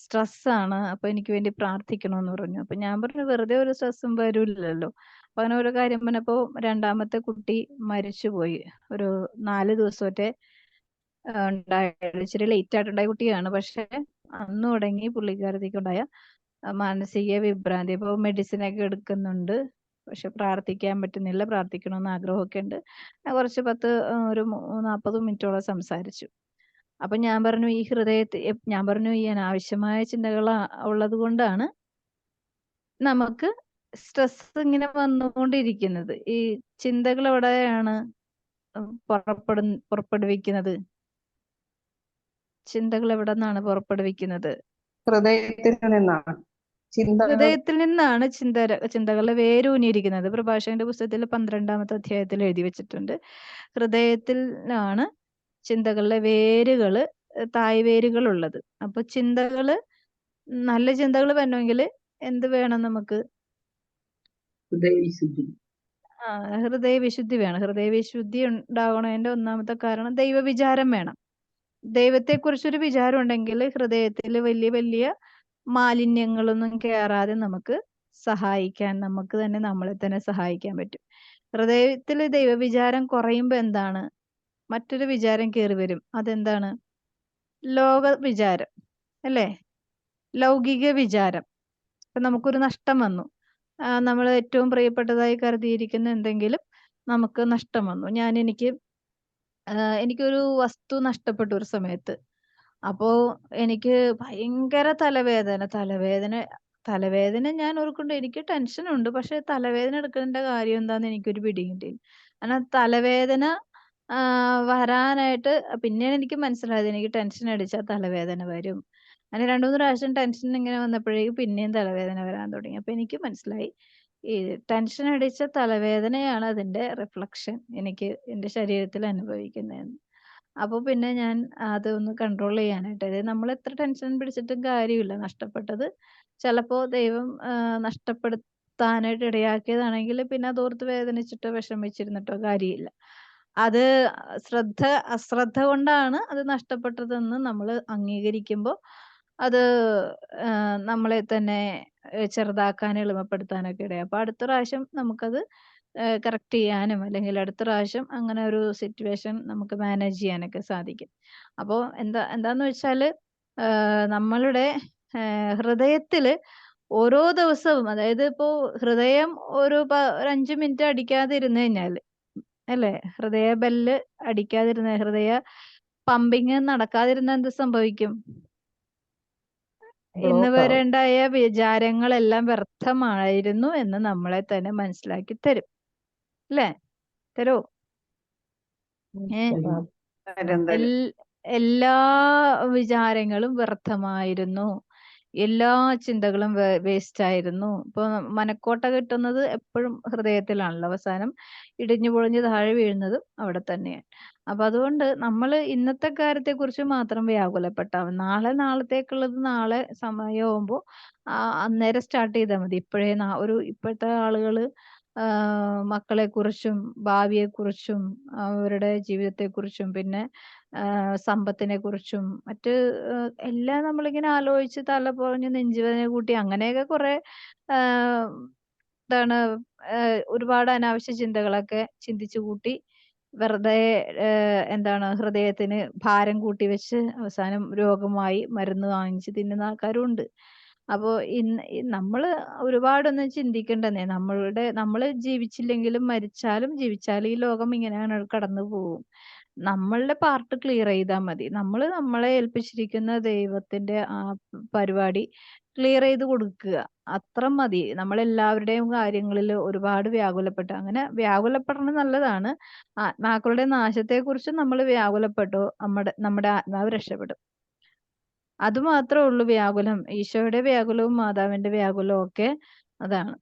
S1: സ്ട്രെസ്സാണ്, അപ്പൊ എനിക്ക് വേണ്ടി പ്രാർത്ഥിക്കണമെന്ന് പറഞ്ഞു. അപ്പൊ ഞാൻ പറഞ്ഞു, വെറുതെ ഒരു സ്ട്രെസ്സും വരില്ലല്ലോ. അപ്പൊ അങ്ങനെ ഓരോ കാര്യം പറഞ്ഞപ്പോ രണ്ടാമത്തെ കുട്ടി മരിച്ചുപോയി. ഒരു 4 ദിവസത്തെ ഉണ്ടായത്. ഇച്ചിരി ലേറ്റ് ആയിട്ടുണ്ടായ കുട്ടിയാണ്. പക്ഷെ അന്ന് തുടങ്ങി പുള്ളിക്കാരത്തിക്കുണ്ടായ മാനസിക വിഭ്രാന്തി. ഇപ്പൊ മെഡിസിനൊക്കെ എടുക്കുന്നുണ്ട്, പക്ഷെ പ്രാർത്ഥിക്കാൻ പറ്റുന്നില്ല. പ്രാർത്ഥിക്കണമെന്ന് ആഗ്രഹമൊക്കെ ഉണ്ട്. കുറച്ച് ഒരു 40 മിനിറ്റോളം സംസാരിച്ചു. അപ്പൊ ഞാൻ പറഞ്ഞു, ഈ അനാവശ്യമായ ചിന്തകൾ ഉള്ളത് കൊണ്ടാണ് നമുക്ക് സ്ട്രെസ് ഇങ്ങനെ വന്നുകൊണ്ടിരിക്കുന്നത്. ഈ ചിന്തകൾ എവിടെയാണ് പുറപ്പെടുവിക്കുന്നത്? ചിന്തകൾ എവിടെ നിന്നാണ് പുറപ്പെടുവിക്കുന്നത്?
S3: ഹൃദയത്തിൽ നിന്നാണ്
S1: ഹൃദയത്തിൽ നിന്നാണ് ചിന്തകളുടെ വേരൂന്നിയിരിക്കുന്നത്. പ്രഭാഷകന്റെ പുസ്തകത്തിൽ 12-ാമത്തെ അധ്യായത്തിൽ എഴുതി വെച്ചിട്ടുണ്ട്. ഹൃദയത്തിലാണ് ചിന്തകളുടെ വേരുകള്, തായ് വേരുകൾ ഉള്ളത്. അപ്പൊ നല്ല ചിന്തകൾ വരണമെങ്കിൽ എന്ത് വേണം നമുക്ക്? ഹൃദയവിശുദ്ധി വേണം. ഹൃദയവിശുദ്ധി ഉണ്ടാകണതിന്റെ ഒന്നാമത്തെ കാരണം ദൈവവിചാരം വേണം. ദൈവത്തെക്കുറിച്ചൊരു വിചാരം ഉണ്ടെങ്കിൽ ഹൃദയത്തിൽ വലിയ വലിയ മാലിന്യങ്ങളൊന്നും കയറാതെ നമുക്ക് തന്നെ നമ്മളെ തന്നെ സഹായിക്കാൻ പറ്റും. ഹൃദയത്തിൽ ദൈവവിചാരം കുറയുമ്പോ എന്താണ്? മറ്റൊരു വിചാരം കയറി വരും. അതെന്താണ്? ലോക വിചാരം അല്ലേ? ലൗകിക വിചാരം. ഇപ്പൊ നമുക്കൊരു നഷ്ടം വന്നു, നമ്മൾ ഏറ്റവും പ്രിയപ്പെട്ടതായി കരുതിയിരിക്കുന്ന എന്തെങ്കിലും നമുക്ക് നഷ്ടം വന്നു. എനിക്കൊരു വസ്തു നഷ്ടപ്പെട്ടു ഒരു സമയത്ത്. അപ്പോ എനിക്ക് ഭയങ്കര തലവേദന ഞാൻ ഓർക്കുന്നുണ്ട്. എനിക്ക് ടെൻഷൻ ഉണ്ട്, പക്ഷെ തലവേദന എടുക്കേണ്ട കാര്യം എന്താന്ന് എനിക്കൊരു പിടിയും കിട്ടിയില്ല. കാരണം തലവേദന വരാനായിട്ട് പിന്നെയാണ് എനിക്ക് മനസ്സിലായത്, എനിക്ക് ടെൻഷൻ അടിച്ചാൽ തലവേദന വരും. അങ്ങനെ 2-3 പ്രാവശ്യം ടെൻഷൻ ഇങ്ങനെ വന്നപ്പോഴേക്കും പിന്നെയും തലവേദന വരാൻ തുടങ്ങി. അപ്പൊ എനിക്ക് മനസ്സിലായി, ഈ ടെൻഷൻ അടിച്ച തലവേദനയാണ് അതിന്റെ റിഫ്ലക്ഷൻ എനിക്ക് എന്റെ ശരീരത്തിൽ അനുഭവിക്കുന്നതെന്ന്. അപ്പൊ പിന്നെ ഞാൻ അതൊന്ന് കൺട്രോൾ ചെയ്യാനായിട്ട്, അതായത് നമ്മൾ എത്ര ടെൻഷൻ പിടിച്ചിട്ടും കാര്യമില്ല. നഷ്ടപ്പെട്ടത് ചിലപ്പോ ദൈവം നഷ്ടപ്പെടുത്താനായിട്ട് ഇടയാക്കിയതാണെങ്കിൽ പിന്നെ അതോർത്ത് വേദനിച്ചിട്ടോ വിഷമിച്ചിരുന്നിട്ടോ കാര്യമില്ല. അത് അശ്രദ്ധ കൊണ്ടാണ് അത് നഷ്ടപ്പെട്ടതെന്ന് നമ്മൾ അംഗീകരിക്കുമ്പോൾ അത് നമ്മളെ തന്നെ ചെറുതാക്കാൻ എളുപ്പപ്പെടുത്താനൊക്കെ ഇടയാക്കും. അപ്പൊ അടുത്ത പ്രാവശ്യം നമുക്കത് കറക്റ്റ് ചെയ്യാനും അല്ലെങ്കിൽ അടുത്ത പ്രാവശ്യം അങ്ങനെ ഒരു സിറ്റുവേഷൻ നമുക്ക് മാനേജ് ചെയ്യാനൊക്കെ സാധിക്കും. അപ്പോൾ എന്താന്ന് വെച്ചാല് നമ്മളുടെ ഹൃദയത്തില് ഓരോ ദിവസവും, അതായത് ഇപ്പോ ഹൃദയം ഒരു 5 മിനിറ്റ് അടിക്കാതിരുന്നു കഴിഞ്ഞാല് അല്ലെ, ഹൃദയ ബെല്ല് ഹൃദയ പമ്പിങ് നടക്കാതിരുന്ന എന്ത് സംഭവിക്കും? ഇന്ന് വരെ ഉണ്ടായ വിചാരങ്ങളെല്ലാം വ്യർത്ഥമായിരുന്നു എന്ന് നമ്മളെ തന്നെ മനസ്സിലാക്കി തരും. അല്ലേ? തരോ? എല്ലാ വിചാരങ്ങളും വ്യർത്ഥമായിരുന്നു, എല്ലാ ചിന്തകളും വേസ്റ്റ് ആയിരുന്നു. ഇപ്പൊ മനക്കോട്ട കിട്ടുന്നത് എപ്പോഴും ഹൃദയത്തിലാണല്ലോ. അവസാനം ഇടിഞ്ഞു പൊളിഞ്ഞ് താഴെ വീഴുന്നതും അവിടെ തന്നെയാണ്. അപ്പൊ അതുകൊണ്ട് നമ്മള് ഇന്നത്തെ കാര്യത്തെക്കുറിച്ച് മാത്രം വ്യാകുലപ്പെട്ടാ മതി. നാളത്തേക്കുള്ളത് നാളെ സമയമാവുമ്പോ അന്നേരം സ്റ്റാർട്ട് ചെയ്താ മതി. ഇപ്പോഴത്തെ ആളുകള് മക്കളെക്കുറിച്ചും ഭാവിയെക്കുറിച്ചും അവരുടെ ജീവിതത്തെക്കുറിച്ചും പിന്നെ സമ്പത്തിനെക്കുറിച്ചും എല്ലാം നമ്മളിങ്ങനെ ആലോചിച്ച് തലപുകഞ്ഞ് നെഞ്ചുവേദന കൂട്ടി അങ്ങനെയൊക്കെ കുറെ എന്താണ് ഒരുപാട് അനാവശ്യ ചിന്തകളൊക്കെ ചിന്തിച്ചു കൂട്ടി വെറുതെ എന്താണ് ഹൃദയത്തിന് ഭാരം കൂട്ടി വെച്ച് അവസാനം രോഗമായി മരുന്ന് വാങ്ങിച്ച് തിന്നുന്ന ആൾക്കാരും ഉണ്ട്. അപ്പോ നമ്മള് ഒരുപാടൊന്നും ചിന്തിക്കണ്ടെന്നേ. നമ്മള് ജീവിച്ചില്ലെങ്കിലും ജീവിച്ചാലും ഈ ലോകം ഇങ്ങനെയാണ് കടന്നു പോകും. നമ്മളുടെ പാർട്ട് ക്ലിയർ ചെയ്താൽ മതി. നമ്മളെ ഏൽപ്പിച്ചിരിക്കുന്ന ദൈവത്തിന്റെ ആ പരിപാടി ക്ലിയർ ചെയ്ത് കൊടുക്കുക. അത്ര മതി. നമ്മളെല്ലാവരുടെയും കാര്യങ്ങളിൽ ഒരുപാട് അങ്ങനെ വ്യാകുലപ്പെടണം നല്ലതാണ്. ആത്മാക്കളുടെ നാശത്തെക്കുറിച്ച് നമ്മൾ വ്യാകുലപ്പെട്ടോ നമ്മുടെ ആത്മാവ് രക്ഷപ്പെടും. അതുമാത്രമേ ഉള്ളൂ വ്യാകുലം. ഈശോയുടെ വ്യാകുലവും മാതാവിന്റെ വ്യാകുലവും ഒക്കെ അതാണ്.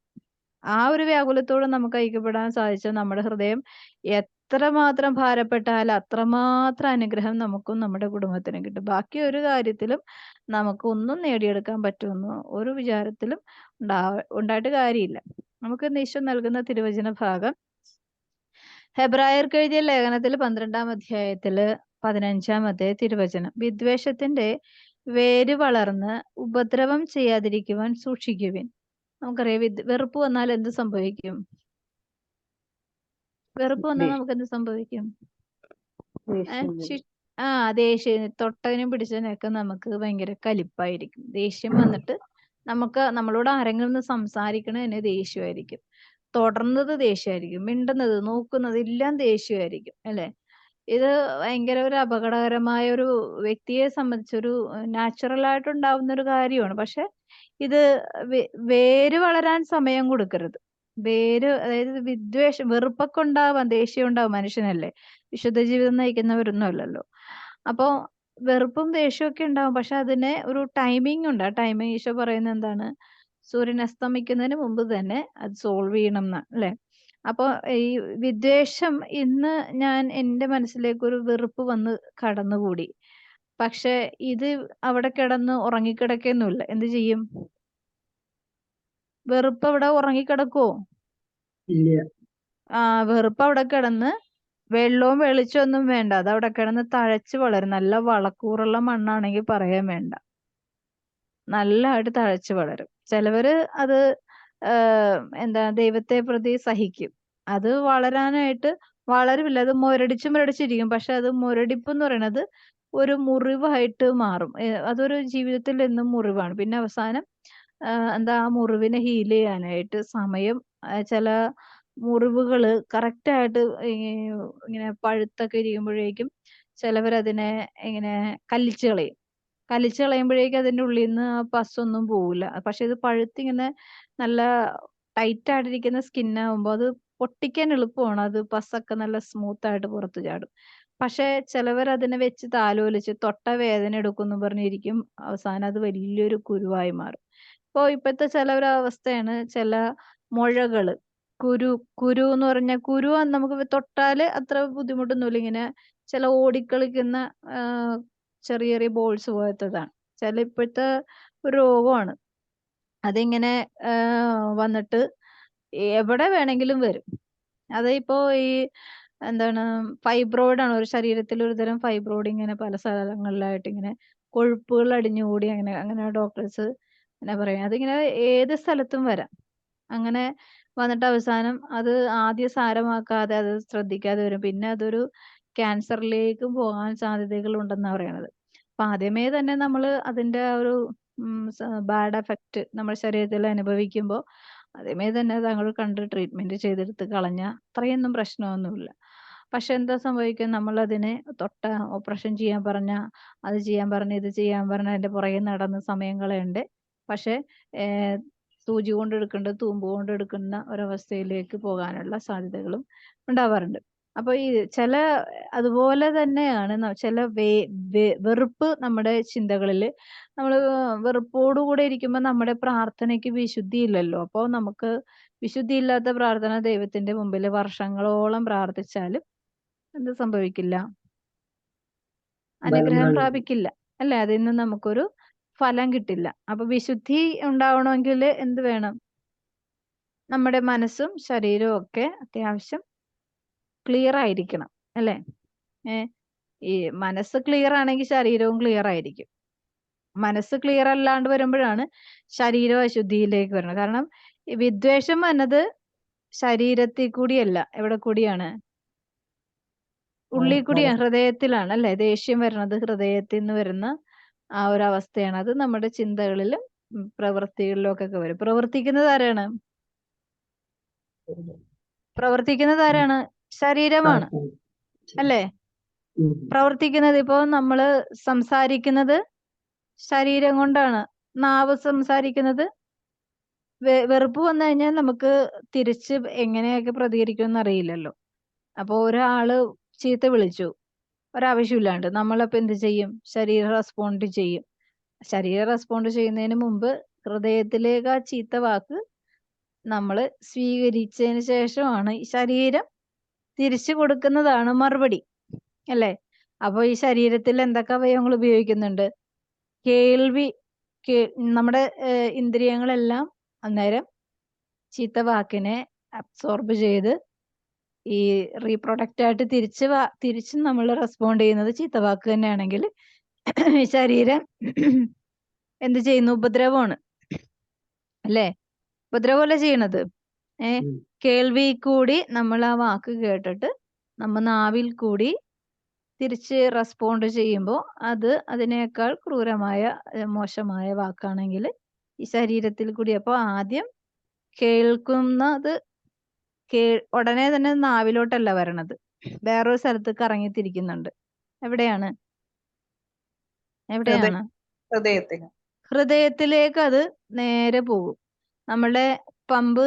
S1: ആ ഒരു വ്യാകുലത്തോട് നമുക്ക് ഐക്യപ്പെടാൻ സാധിച്ചാൽ നമ്മുടെ ഹൃദയം എത്രമാത്രം ഭാരപ്പെട്ടാൽ അത്രമാത്രം അനുഗ്രഹം നമുക്കും നമ്മുടെ കുടുംബത്തിനും കിട്ടും. ബാക്കി ഒരു കാര്യത്തിലും നമുക്ക് ഒന്നും നേടിയെടുക്കാൻ പറ്റുമെന്നോ ഒരു വിചാരത്തിലും ഉണ്ടായിട്ട് കാര്യമില്ല. നമുക്ക് ഈശോ നൽകുന്ന തിരുവചന ഭാഗം ഹെബ്രായർക്ക് എഴുതിയ ലേഖനത്തിൽ 12-ാം അധ്യായത്തില് 15-ാമത്തെ തിരുവചനം. വിദ്വേഷത്തിന്റെ വേര് വളർന്ന് ഉപദ്രവം ചെയ്യാതിരിക്കുവാൻ സൂക്ഷിക്കുവിൻ. നമുക്കറിയാം വെറുപ്പ് വന്നാൽ എന്ത് സംഭവിക്കും? വെറുപ്പ് വന്നാൽ നമുക്ക് എന്ത് സംഭവിക്കും? ദേഷ്യം, തൊട്ടതിനും പിടിച്ചതിനൊക്കെ നമുക്ക് ഭയങ്കര കലിപ്പായിരിക്കും. ദേഷ്യം വന്നിട്ട് നമ്മളോട് ആരെങ്കിലും സംസാരിക്കണതിന് ദേഷ്യമായിരിക്കും, തുടർന്നത് ദേഷ്യമായിരിക്കും, മിണ്ടുന്നത് നോക്കുന്നത് എല്ലാം ദേഷ്യമായിരിക്കും അല്ലെ? ഇത് ഭയങ്കര ഒരു അപകടകരമായ ഒരു വ്യക്തിയെ സംബന്ധിച്ചൊരു നാച്ചുറൽ ആയിട്ടുണ്ടാവുന്ന ഒരു കാര്യമാണ്. പക്ഷെ ഇത് വേര് വളരാൻ സമയം കൊടുക്കരുത്. അതായത് വെറുപ്പൊക്കെ ഉണ്ടാവാം, ദേഷ്യം ഉണ്ടാവും, മനുഷ്യനല്ലേ, വിശുദ്ധ ജീവിതം നയിക്കുന്നവരൊന്നും അല്ലല്ലോ. അപ്പോ വെറുപ്പും ദേഷ്യമൊക്കെ ഉണ്ടാവും. പക്ഷെ അതിന് ഒരു ടൈമിംഗ് ഉണ്ട്. ആ ടൈമിംഗ് ഈശോ പറയുന്നത് എന്താണ്? സൂര്യൻ അസ്തമിക്കുന്നതിന് മുമ്പ് തന്നെ അത് സോൾവ് ചെയ്യണം എന്നാണ് അല്ലെ? അപ്പൊ ഈ വിദ്വേഷം ഇന്ന് എന്റെ മനസ്സിലേക്ക് ഒരു വെറുപ്പ് വന്ന് കടന്നുകൂടി. പക്ഷെ ഇത് അവിടെ കിടന്ന് ഉറങ്ങിക്കിടക്കൊന്നുമില്ല. എന്ത് ചെയ്യും? വെറുപ്പ് അവിടെ ഉറങ്ങിക്കിടക്കുവോ? വെറുപ്പ് അവിടെ കിടന്ന് വെള്ളവും വെളിച്ചമൊന്നും വേണ്ട, അത് അവിടെ കിടന്ന് തഴച്ച് വളരും. നല്ല വളക്കൂറുള്ള മണ്ണാണെങ്കിൽ പറയാൻ വേണ്ട, നല്ലതായിട്ട് തഴച്ച് വളരും. ചിലവര് അത് ദൈവത്തെ പ്രതി സഹിക്കും. അത് വളരാനായിട്ട് വളരുമില്ല, അത് മുരടിച്ചിരിക്കും. പക്ഷെ അത് മുരടിപ്പ് എന്ന് പറയുന്നത് ഒരു മുറിവായിട്ട് മാറും. അതൊരു ജീവിതത്തിൽ എന്നും മുറിവാണ്. പിന്നെ അവസാനം ആ മുറിവിനെ ഹീൽ ചെയ്യാനായിട്ട് സമയം, ചില മുറിവുകള് കറക്റ്റായിട്ട് ഇങ്ങനെ പഴുത്തൊക്കെ ഇരിക്കുമ്പോഴേക്കും ചിലവരതിനെ ഇങ്ങനെ കല്ലിച്ച് കളയുമ്പോഴേക്കും അതിൻ്റെ ഉള്ളിൽ നിന്ന് ആ പസ്സൊന്നും പോവില്ല. പക്ഷെ ഇത് പഴുത്തിങ്ങനെ നല്ല ടൈറ്റ് ആയിട്ടിരിക്കുന്ന സ്കിന്നാകുമ്പോൾ അത് പൊട്ടിക്കാൻ എളുപ്പമാണ്. അത് പസ്സൊക്കെ നല്ല സ്മൂത്ത് ആയിട്ട് പുറത്ത് ചാടും. പക്ഷെ ചിലവർ അതിനെ വെച്ച് താലോലിച്ച് തൊട്ട വേദന എടുക്കുമെന്ന് പറഞ്ഞിരിക്കും. അവസാനം അത് വലിയൊരു കുരുവായി മാറും. ഇപ്പോഴത്തെ അവസ്ഥയാണ് ചില മുഴകള്, കുരു എന്ന് പറഞ്ഞാൽ കുരു നമുക്ക് തൊട്ടാല് അത്ര ബുദ്ധിമുട്ടൊന്നുമില്ല. ഇങ്ങനെ ചില ഓടിക്കളിക്കുന്ന ചെറിയ ചെറിയ ബോൾസ് പോലത്തതാണ്. ഇപ്പോഴത്തെ ഒരു രോഗമാണ്. അതിങ്ങനെ വന്നിട്ട് എവിടെ വേണമെങ്കിലും വരും. അതിപ്പോ ഈ ഫൈബ്രോയിഡ് ആണ്. ഒരു ശരീരത്തിൽ ഒരു തരം ഫൈബ്രോയിഡ് ഇങ്ങനെ പല സ്ഥലങ്ങളിലായിട്ട് ഇങ്ങനെ കൊഴുപ്പുകൾ അടിഞ്ഞുകൂടി അങ്ങനെ ഡോക്ടേഴ്സ് എന്നാ പറയാ, അതിങ്ങനെ ഏത് സ്ഥലത്തും വരാം. അങ്ങനെ വന്നിട്ട് അവസാനം അത് ആദ്യം സാരമാക്കാതെ അത് ശ്രദ്ധിക്കാതെ വരും. പിന്നെ അതൊരു ക്യാൻസറിലേക്ക് പോകാൻ സാധ്യതകൾ ഉണ്ടെന്നാണ് പറയണത്. അപ്പൊ ആദ്യമേ തന്നെ നമ്മൾ അതിന്റെ ഒരു ബാഡ് എഫക്റ്റ് നമ്മുടെ ശരീരത്തിൽ അനുഭവിക്കുമ്പോൾ ആദ്യമേ തന്നെ താങ്കൾ കണ്ട് ട്രീറ്റ്മെന്റ് ചെയ്തെടുത്ത് കളഞ്ഞാൽ അത്രയൊന്നും പ്രശ്നമൊന്നുമില്ല. പക്ഷെ എന്താ സംഭവിക്കുക? നമ്മളതിനെ ഓപ്പറേഷൻ ചെയ്യാൻ പറഞ്ഞ, അത് ചെയ്യാൻ പറഞ്ഞ, ഇത് ചെയ്യാൻ പറഞ്ഞ അതിന്റെ പുറകെ നടന്ന് സമയം കളയണ്ടേ. പക്ഷെ സൂചി കൊണ്ട് എടുക്കേണ്ടത് തൂമ്പ് കൊണ്ട് എടുക്കുന്ന ഒരവസ്ഥയിലേക്ക് പോകാനുള്ള സാധ്യതകളും ഉണ്ടാവാറുണ്ട്. അപ്പൊ ഈ അതുപോലെ തന്നെയാണ് ചില വെറുപ്പ് നമ്മുടെ ചിന്തകളിൽ. നമ്മൾ വെറുപ്പോടുകൂടെ ഇരിക്കുമ്പോൾ നമ്മുടെ പ്രാർത്ഥനയ്ക്ക് വിശുദ്ധി ഇല്ലല്ലോ. അപ്പോൾ നമുക്ക് വിശുദ്ധി ഇല്ലാത്ത പ്രാർത്ഥന ദൈവത്തിന്റെ മുമ്പിൽ വർഷങ്ങളോളം പ്രാർത്ഥിച്ചാലും എന്ത് സംഭവിക്കില്ല? അനുഗ്രഹം
S2: ബലം
S1: പ്രാപിക്കില്ല അല്ലെ? അതിൽ നിന്ന് നമുക്കൊരു ഫലം കിട്ടില്ല. അപ്പൊ വിശുദ്ധി ഉണ്ടാവണമെങ്കിൽ എന്ത് വേണം? നമ്മുടെ മനസ്സും ശരീരവും ഒക്കെ അത്യാവശ്യം ക്ലിയർ ആയിരിക്കണം അല്ലെ? ഈ മനസ്സ് ക്ലിയർ ആണെങ്കിൽ ശരീരവും ക്ലിയർ ആയിരിക്കും. മനസ്സ് ക്ലിയർ അല്ലാണ്ട് വരുമ്പോഴാണ് ശരീരം അശുദ്ധിയിലേക്ക് വരുന്നത്. കാരണം ഈ വിദ്വേഷം വന്നത് ശരീരത്തിൽ കൂടിയല്ല, എവിടെ കൂടിയാണ്? ഉള്ളിൽ കൂടിയാണ്, ഹൃദയത്തിലാണ് അല്ലെ? ദേഷ്യം വരുന്നത് ഹൃദയത്തിൽ നിന്ന് വരുന്ന ആ ഒരു അവസ്ഥയാണ്. അത് നമ്മുടെ ചിന്തകളിലും പ്രവൃത്തികളിലും ഒക്കെ വരും. പ്രവർത്തിക്കുന്നത് ആരാണ്? പ്രവർത്തിക്കുന്നത് ആരാണ്? ശരീരമാണ് അല്ലേ? പ്രവർത്തിക്കുന്നത് ഇപ്പോ നമ്മള് സംസാരിക്കുന്നത് ശരീരം കൊണ്ടാണ്. നാവ് സംസാരിക്കുന്നത് വെറുപ്പ് വന്നു കഴിഞ്ഞാൽ നമുക്ക് തിരിച്ച് എങ്ങനെയൊക്കെ പ്രതികരിക്കുമെന്ന് അറിയില്ലല്ലോ. അപ്പൊ ഒരാള് ചീത്ത വിളിച്ചു ഒരാവശ്യമില്ലാണ്ട്, നമ്മളപ്പോ എന്ത് ചെയ്യും? ശരീരം റെസ്പോണ്ട് ചെയ്യും. ശരീരം റെസ്പോണ്ട് ചെയ്യുന്നതിന് മുമ്പ് ഹൃദയത്തിലേക്ക് ആ ചീത്ത വാക്ക് നമ്മൾ സ്വീകരിച്ചതിന് ശേഷമാണ് ഈ ശരീരം തിരിച്ചു കൊടുക്കുന്നതാണ് മറുപടി അല്ലേ? അപ്പൊ ഈ ശരീരത്തിൽ എന്തൊക്കെ അവയവങ്ങൾ ഉപയോഗിക്കുന്നുണ്ട്? കേൾവി, നമ്മുടെ ഇന്ദ്രിയങ്ങളെല്ലാം അന്നേരം ചീത്ത വാക്കിനെ അബ്സോർബ് ചെയ്ത് ഈ റീപ്രൊഡക്റ്റ് ആയിട്ട് തിരിച്ച് നമ്മൾ റെസ്പോണ്ട് ചെയ്യുന്നത് ചീത്ത വാക്ക് തന്നെയാണെങ്കിൽ ശരീരം എന്ത് ചെയ്യുന്നു? ഉപദ്രവമാണ് അല്ലേ? ഉപദ്രവമല്ലേ ചെയ്യണത്? കേൾവി കൂടി നമ്മൾ ആ വാക്ക് കേട്ടിട്ട് നമ്മ നാവിൽ കൂടി തിരിച്ച് റെസ്പോണ്ട് ചെയ്യുമ്പോൾ അത് അതിനേക്കാൾ ക്രൂരമായ മോശമായ വാക്കാണെങ്കിൽ ഈ ശരീരത്തിൽ കൂടി, അപ്പോൾ ആദ്യം കേൾക്കുന്നത് ഉടനെ തന്നെ നാവിലോട്ടല്ല വരണത്, വേറൊരു സ്ഥലത്ത് കറങ്ങിത്തിരിക്കുന്നുണ്ട്. എവിടെയാണ്?
S3: ഹൃദയത്തിന്.
S1: ഹൃദയത്തിലേക്ക് അത് നേരെ പോകും. നമ്മളുടെ പമ്പ്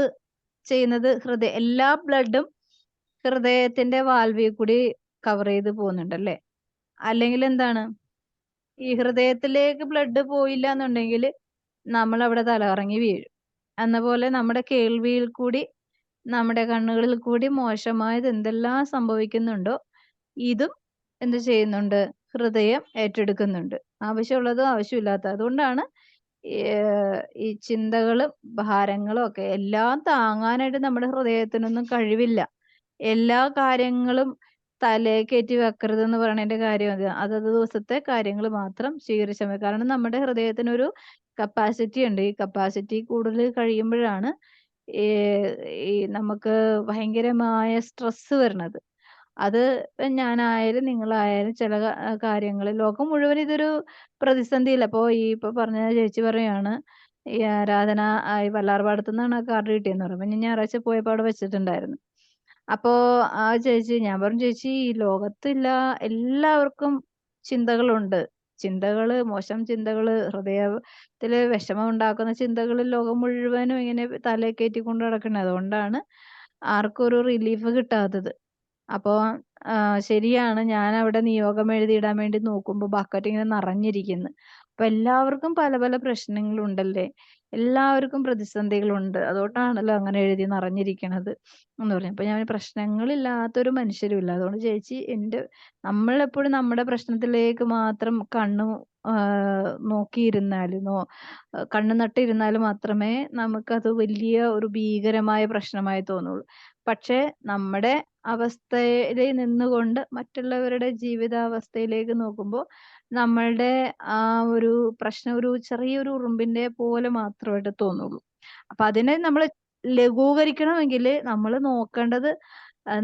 S1: ചെയ്യുന്നത് എല്ലാ ബ്ലഡും ഹൃദയത്തിന്റെ വാൽവിൽ കൂടി കവർ ചെയ്ത് പോകുന്നുണ്ടല്ലേ? അല്ലെങ്കിൽ എന്താണ്? ഈ ഹൃദയത്തിലേക്ക് ബ്ലഡ് പോയില്ല എന്നുണ്ടെങ്കിൽ നമ്മൾ അവിടെ തലകറങ്ങി വീഴും. എന്ന പോലെ നമ്മുടെ കേൾവിയിൽ കൂടി നമ്മുടെ കണ്ണുകളിൽ കൂടി മോശമായത് എന്തെല്ലാം സംഭവിക്കുന്നുണ്ടോ ഇതും എന്ത് ചെയ്യുന്നുണ്ട്? ഹൃദയം ഏറ്റെടുക്കുന്നുണ്ട്. ആവശ്യമുള്ളതും ആവശ്യമില്ലാത്ത. അതുകൊണ്ടാണ് ഈ ചിന്തകളും ഭാരങ്ങളും ഒക്കെ എല്ലാം താങ്ങാനായിട്ട് നമ്മുടെ ഹൃദയത്തിനൊന്നും കഴിവില്ല. എല്ലാ കാര്യങ്ങളും തലയെ കയറ്റി വെക്കരുതെന്ന് പറയണതിന്റെ കാര്യം അത്. അതത് ദിവസത്തെ കാര്യങ്ങൾ മാത്രം സ്വീകരിച്ചാൽ മതി. കാരണം നമ്മുടെ ഹൃദയത്തിനൊരു കപ്പാസിറ്റി ഉണ്ട്. ഈ കപ്പാസിറ്റി കൂടുതൽ കഴിയുമ്പോഴാണ് ഈ നമുക്ക് ഭയങ്കരമായ സ്ട്രെസ് വരുന്നത്. അത് ഞാനായാലും നിങ്ങളായാലും ചില കാര്യങ്ങളിൽ ലോകം മുഴുവൻ ഇതൊരു പ്രതിസന്ധിയില്ല. അപ്പോ ഇപ്പൊ പറഞ്ഞ ചേച്ചി പറയാണ് ഈ ആരാധന ഈ വല്ലാർപാടത്തു നിന്നാണ് ആ കാർഡ് കിട്ടിയെന്ന് പറഞ്ഞു. ഞാൻ ഞായറാഴ്ച പോയപ്പോൾ അവിടെ വെച്ചിട്ടുണ്ടായിരുന്നു. അപ്പോ ആ ചേച്ചി, ഞാൻ പറഞ്ഞു ചേച്ചി ഈ ലോകത്തില്ല എല്ലാവർക്കും ചിന്തകളുണ്ട്. ചിന്തകള്, മോശം ചിന്തകള്, ഹൃദയത്തില് വിഷമം ഉണ്ടാക്കുന്ന ചിന്തകൾ ലോകം മുഴുവനും ഇങ്ങനെ തലയിൽ കയറ്റിക്കൊണ്ട് നടക്കുന്നത്. അതുകൊണ്ടാണ് ആർക്കും ഒരു റിലീഫ് കിട്ടാത്തത്. അപ്പോ ശരിയാണ്, ഞാൻ അവിടെ നിയോഗം എഴുതിയിടാൻ വേണ്ടി നോക്കുമ്പോൾ ബക്കറ്റ് ഇങ്ങനെ നിറഞ്ഞിരിക്കുന്നു. അപ്പൊ എല്ലാവർക്കും പല പല പ്രശ്നങ്ങളുണ്ടല്ലേ, എല്ലാവർക്കും പ്രതിസന്ധികളുണ്ട്. അതുകൊണ്ടാണല്ലോ അങ്ങനെ എഴുതി നിറഞ്ഞിരിക്കണത് എന്ന് പറഞ്ഞു. അപ്പൊ ഞാൻ പ്രശ്നങ്ങളില്ലാത്തൊരു മനുഷ്യരും ഇല്ല. അതുകൊണ്ട് ചേച്ചി നമ്മളെപ്പോഴും നമ്മുടെ പ്രശ്നത്തിലേക്ക് മാത്രം നോക്കിയിരുന്നാല് കണ്ണു നട്ടിരുന്നാൽ മാത്രമേ നമുക്കത് വലിയ ഒരു ഭീകരമായ പ്രശ്നമായി തോന്നുള്ളൂ. പക്ഷെ നമ്മുടെ അവസ്ഥയിൽ നിന്നുകൊണ്ട് മറ്റുള്ളവരുടെ ജീവിതാവസ്ഥയിലേക്ക് നോക്കുമ്പോൾ നമ്മളുടെ ആ ഒരു പ്രശ്നം ഒരു ചെറിയൊരു ഉറുമ്പിന്റെ പോലെ മാത്രമായിട്ട് തോന്നുള്ളൂ. അപ്പൊ അതിനെ നമ്മൾ ലഘൂകരിക്കണമെങ്കിൽ നമ്മൾ നോക്കേണ്ടത്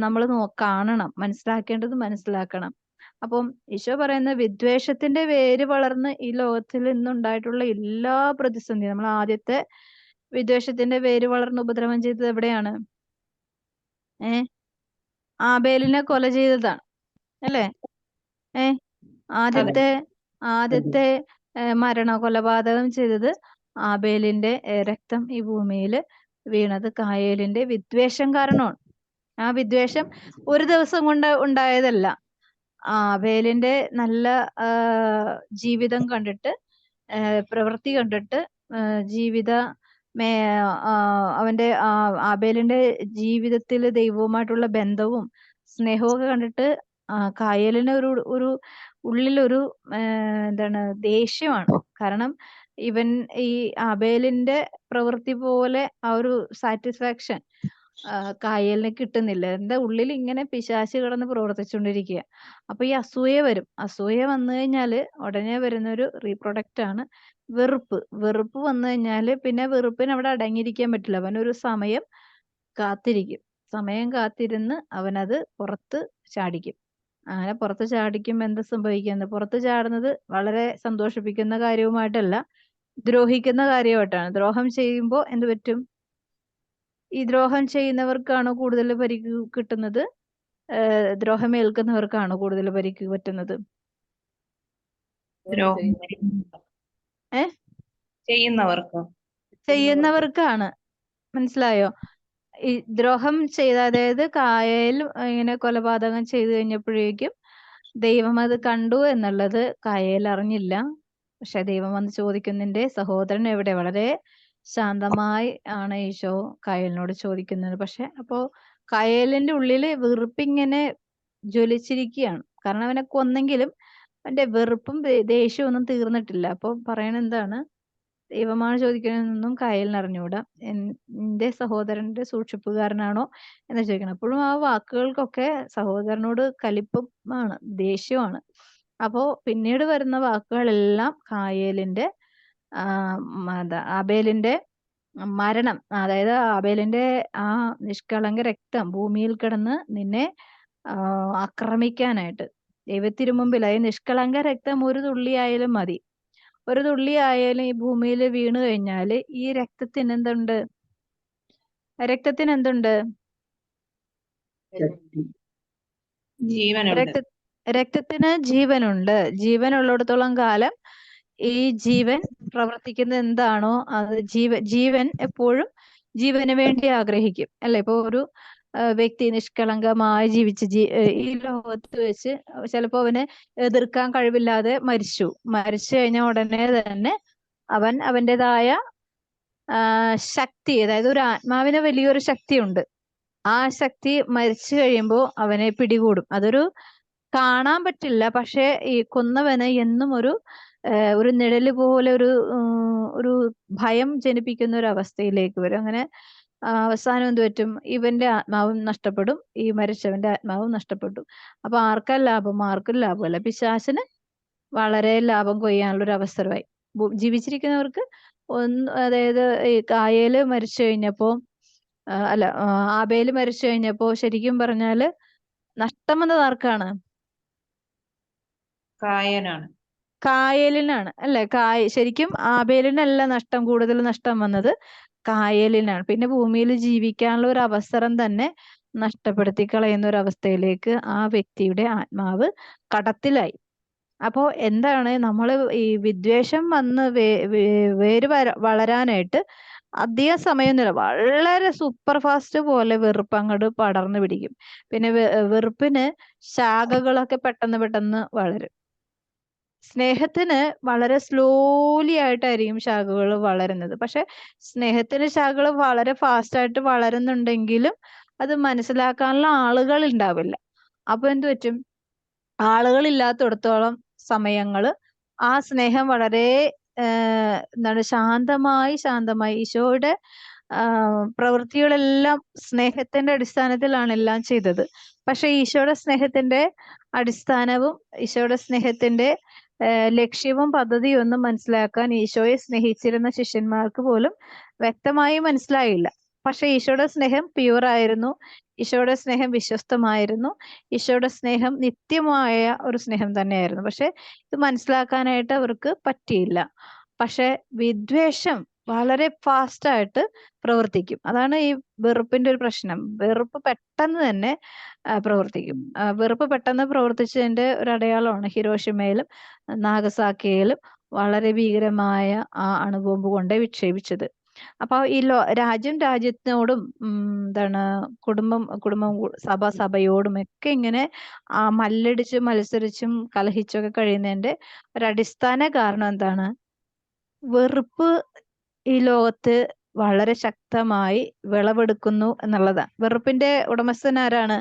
S1: നമ്മൾ കാണണം, മനസ്സിലാക്കേണ്ടത് മനസ്സിലാക്കണം. അപ്പം ഈശോ പറയുന്ന വിദ്വേഷത്തിന്റെ വേര് വളർന്ന് ഈ ലോകത്തിൽ ഇന്നുണ്ടായിട്ടുള്ള എല്ലാ പ്രതിസന്ധിയും, നമ്മൾ ആദ്യത്തെ വിദ്വേഷത്തിന്റെ വേര് വളർന്ന് ഉപദ്രവം ചെയ്തത് എവിടെയാണ്? ആബേലിനെ കൊല ചെയ്തതാണ് അല്ലേ? ആദ്യത്തെ കൊലപാതകം ചെയ്തത് ആബേലിന്റെ രക്തം ഈ ഭൂമിയിൽ വീണത് കായേലിന്റെ വിദ്വേഷം കാരണമാണ്. ആ വിദ്വേഷം ഒരു ദിവസം കൊണ്ട് ഉണ്ടായതല്ല. ആബേലിന്റെ നല്ല ജീവിതം കണ്ടിട്ട്, പ്രവൃത്തി കണ്ടിട്ട്, അവന്റെ ആബേലിന്റെ ജീവിതത്തിൽ ദൈവവുമായിട്ടുള്ള ബന്ധവും സ്നേഹവും ഒക്കെ കണ്ടിട്ട് കായേലിന് ഒരു ഉള്ളിലൊരു എന്താണ് ദേഷ്യമാണ്. കാരണം ഇവൻ ഈ ആബേലിന്റെ പ്രവൃത്തി പോലെ ആ ഒരു സാറ്റിസ്ഫാക്ഷൻ കായേലിന് കിട്ടുന്നില്ല. എന്താ ഉള്ളിൽ ഇങ്ങനെ പിശാച് കിടന്ന് പ്രവർത്തിച്ചുകൊണ്ടിരിക്കുക. അപ്പൊ ഈ അസൂയ വരും. അസൂയ വന്നു കഴിഞ്ഞാല് ഉടനെ വരുന്നൊരു റീപ്രൊഡക്റ്റ് ആണ് വെറുപ്പ്. വെറുപ്പ് വന്നു കഴിഞ്ഞാല് പിന്നെ വെറുപ്പിന് അവിടെ അടങ്ങിയിരിക്കാൻ പറ്റില്ല. അവനൊരു സമയം കാത്തിരിക്കും. സമയം കാത്തിരുന്ന് അവനത് പുറത്ത് ചാടിക്കും. അങ്ങനെ പുറത്ത് ചാടിക്കുമ്പോൾ എന്താ സംഭവിക്കുന്നത്? പുറത്ത് ചാടുന്നത് വളരെ സന്തോഷിപ്പിക്കുന്ന കാര്യവുമായിട്ടല്ല, ദ്രോഹിക്കുന്ന കാര്യമായിട്ടാണ്. ദ്രോഹം ചെയ്യുമ്പോൾ എന്ത് പറ്റും? ഈ ദ്രോഹം ചെയ്യുന്നവർക്കാണോ കൂടുതൽ പരിക്ക് കിട്ടുന്നത്? ദ്രോഹം ഏൽക്കുന്നവർക്കാണോ കൂടുതൽ പരിക്ക് പറ്റുന്നത്? ഏ ചെയ്യുന്നവർക്കാണ്. മനസ്സിലായോ? ഈ ദ്രോഹം ചെയ്ത, അതായത് കായേൽ ഇങ്ങനെ കൊലപാതകം ചെയ്തു കഴിഞ്ഞപ്പോഴേക്കും ദൈവം അത് കണ്ടു എന്നുള്ളത് കായേൽ അറിഞ്ഞില്ല. പക്ഷെ ദൈവം വന്ന് ചോദിക്കുന്നിന്റെ സഹോദരൻ എവിടെ? വളരെ ശാന്തമായി ആണ് ഈശോ കായേലിനോട് ചോദിക്കുന്നത്. പക്ഷെ അപ്പോ കായേലിന്റെ ഉള്ളില് വെറുപ്പിങ്ങനെ ജ്വലിച്ചിരിക്കുകയാണ്. കാരണം അവനെ കൊന്നെങ്കിലും അവന്റെ വെറുപ്പും ദേഷ്യവും ഒന്നും തീർന്നിട്ടില്ല. അപ്പൊ പറയണ എന്താണ്? ദൈവമാണ് ചോദിക്കുന്നതെന്നൊന്നും കായേലിന് അറിഞ്ഞുകൂടാ. എന്റെ സഹോദരന്റെ സൂക്ഷിപ്പുകാരനാണോ എന്ന് ചോദിക്കണം. അപ്പോഴും ആ വാക്കുകൾക്കൊക്കെ സഹോദരനോട് കലിപ്പമാണ്, ദേഷ്യമാണ്. അപ്പോ പിന്നീട് വരുന്ന വാക്കുകളെല്ലാം കായേലിന്റെ ആബേലിന്റെ മരണം, അതായത് ആബേലിന്റെ ആ നിഷ്കളങ്ക രക്തം ഭൂമിയിൽ കിടന്ന് നിന്നെ ആക്രമിക്കാനായിട്ട് ദൈവത്തിരുമുമ്പിൽ, അതായത് നിഷ്കളങ്ക രക്തം ഒരു തുള്ളി ആയാലും മതി. ഒരു തുള്ളി ആയാലും ഈ ഭൂമിയിൽ വീണു കഴിഞ്ഞാല് ഈ രക്തത്തിന് എന്തുണ്ട്? രക്തത്തിന് എന്തുണ്ട്? രക്തത്തിന് ജീവനുണ്ട്. ജീവനുള്ളിടത്തോളം കാലം ഈ ജീവൻ പ്രവർത്തിക്കുന്നത് എന്താണോ അത് ജീവൻ എപ്പോഴും ജീവന് വേണ്ടി ആഗ്രഹിക്കും, അല്ലെ? ഇപ്പൊ ഒരു വ്യക്തി നിഷ്കളങ്കമായി ജീവിച്ച് ഈ ലോകത്ത് വെച്ച് ചിലപ്പോ അവന് എതിർക്കാൻ കഴിവില്ലാതെ മരിച്ചു കഴിഞ്ഞ ഉടനെ തന്നെ അവൻ അവൻ്റെതായ ശക്തി, അതായത് ഒരു ആത്മാവിന് വലിയൊരു ശക്തിയുണ്ട്. ആ ശക്തി മരിച്ചു കഴിയുമ്പോൾ അവനെ പിടികൂടും. അതൊരു കാണാൻ പറ്റില്ല, പക്ഷെ ഈ കൊന്നവന് എന്നും ഒരു നിഴല് പോലെ ഒരു ഭയം ജനിപ്പിക്കുന്ന ഒരു അവസ്ഥയിലേക്ക് വരും. അങ്ങനെ അവസാനം എന്ത് പറ്റും? ഇവന്റെ ആത്മാവും നഷ്ടപ്പെടും, ഈ മരിച്ചവന്റെ ആത്മാവും നഷ്ടപ്പെട്ടു. അപ്പൊ ആർക്കാ ലാഭം? ആർക്കും ലാഭമല്ല. പിശാചിന് വളരെ ലാഭം കൊയ്യാനുള്ള ഒരു അവസരമായി. ജീവിച്ചിരിക്കുന്നവർക്ക് അതായത് ഈ കായേല് മരിച്ചു കഴിഞ്ഞപ്പോ ആബേല് മരിച്ചു കഴിഞ്ഞപ്പോ ശരിക്കും പറഞ്ഞാല് നഷ്ടം വന്നത് ആർക്കാണ്? കായേലിനാണ്, അല്ലെ? ശരിക്കും ആബേലിനല്ല നഷ്ടം, കൂടുതൽ നഷ്ടം വന്നത് കായേലിനാണ്. പിന്നെ ഭൂമിയിൽ ജീവിക്കാനുള്ള ഒരു അവസരം തന്നെ നഷ്ടപ്പെടുത്തി കളയുന്ന ഒരു അവസ്ഥയിലേക്ക് ആ വ്യക്തിയുടെ ആത്മാവ് കടത്തിലായി. അപ്പോ എന്താണ്? നമ്മൾ ഈ വിദ്വേഷം വന്ന് വേര് വളരാനായിട്ട് അധികം സമയമൊന്നുമില്ല, വളരെ സൂപ്പർ ഫാസ്റ്റ് പോലെ വെറുപ്പ് അങ്ങോട്ട് പടർന്നു പിടിക്കും. പിന്നെ വെറുപ്പിന് ശാഖകളൊക്കെ പെട്ടെന്ന് വളരും. സ്നേഹത്തിന് വളരെ സ്ലോലി ആയിട്ടായിരിക്കും ശാഖകൾ വളരുന്നത്. പക്ഷെ സ്നേഹത്തിന് ശാഖകൾ വളരെ ഫാസ്റ്റ് ആയിട്ട് വളരുന്നുണ്ടെങ്കിലും അത് മനസ്സിലാക്കാനുള്ള ആളുകൾ ഉണ്ടാവില്ല. അപ്പൊ എന്ത് പറ്റും? ആളുകൾ ഇല്ലാത്തിടത്തോളം സമയങ്ങള് ആ സ്നേഹം വളരെ എന്താണ് ശാന്തമായി ഈശോയുടെ പ്രവൃത്തികളെല്ലാം സ്നേഹത്തിന്റെ അടിസ്ഥാനത്തിലാണ് എല്ലാം ചെയ്തത്. പക്ഷെ ഈശോയുടെ സ്നേഹത്തിന്റെ അടിസ്ഥാനവും ഈശോയുടെ സ്നേഹത്തിന്റെ ലക്ഷ്യവും പദ്ധതിയും ഒന്നും മനസ്സിലാക്കാൻ ഈശോയെ സ്നേഹിച്ചിരുന്ന ശിഷ്യന്മാർക്ക് പോലും വ്യക്തമായി മനസ്സിലായില്ല. പക്ഷെ ഈശോയുടെ സ്നേഹം പ്യുവർ ആയിരുന്നു, ഈശോയുടെ സ്നേഹം വിശ്വസ്തമായിരുന്നു, ഈശോയുടെ സ്നേഹം നിത്യമായ ഒരു സ്നേഹം തന്നെയായിരുന്നു. പക്ഷെ ഇത് മനസ്സിലാക്കാനായിട്ട് അവർക്ക് പറ്റിയില്ല. പക്ഷെ വിദ്വേഷം വളരെ ഫാസ്റ്റ് ആയിട്ട് പ്രവർത്തിക്കും. അതാണ് ഈ വെറുപ്പിന്റെ ഒരു പ്രശ്നം. വെറുപ്പ് പെട്ടെന്ന് തന്നെ പ്രവർത്തിക്കും. വെറുപ്പ് പെട്ടെന്ന് പ്രവർത്തിച്ചതിന്റെ ഒരു അടയാളമാണ് ഹിരോഷിമയിലും നാഗസാക്കിയിലും വളരെ ഭീകരമായ ആ അണുബോംബ് കൊണ്ട് വിക്ഷേപിച്ചത്. അപ്പൊ ഈ രാജ്യത്തിനോടും എന്താണ് കുടുംബം സഭയോടും ഒക്കെ ഇങ്ങനെ മല്ലടിച്ചും മത്സരിച്ചും കലഹിച്ചൊക്കെ കഴിയുന്നതിന്റെ ഒരടിസ്ഥാന കാരണം എന്താണ്? വെറുപ്പ് ഈ ലോകത്ത് വളരെ ശക്തമായി വിളവെടുക്കുന്നു എന്നുള്ളതാണ്. വെറുപ്പിന്റെ ഉടമസ്ഥൻ ആരാണ്?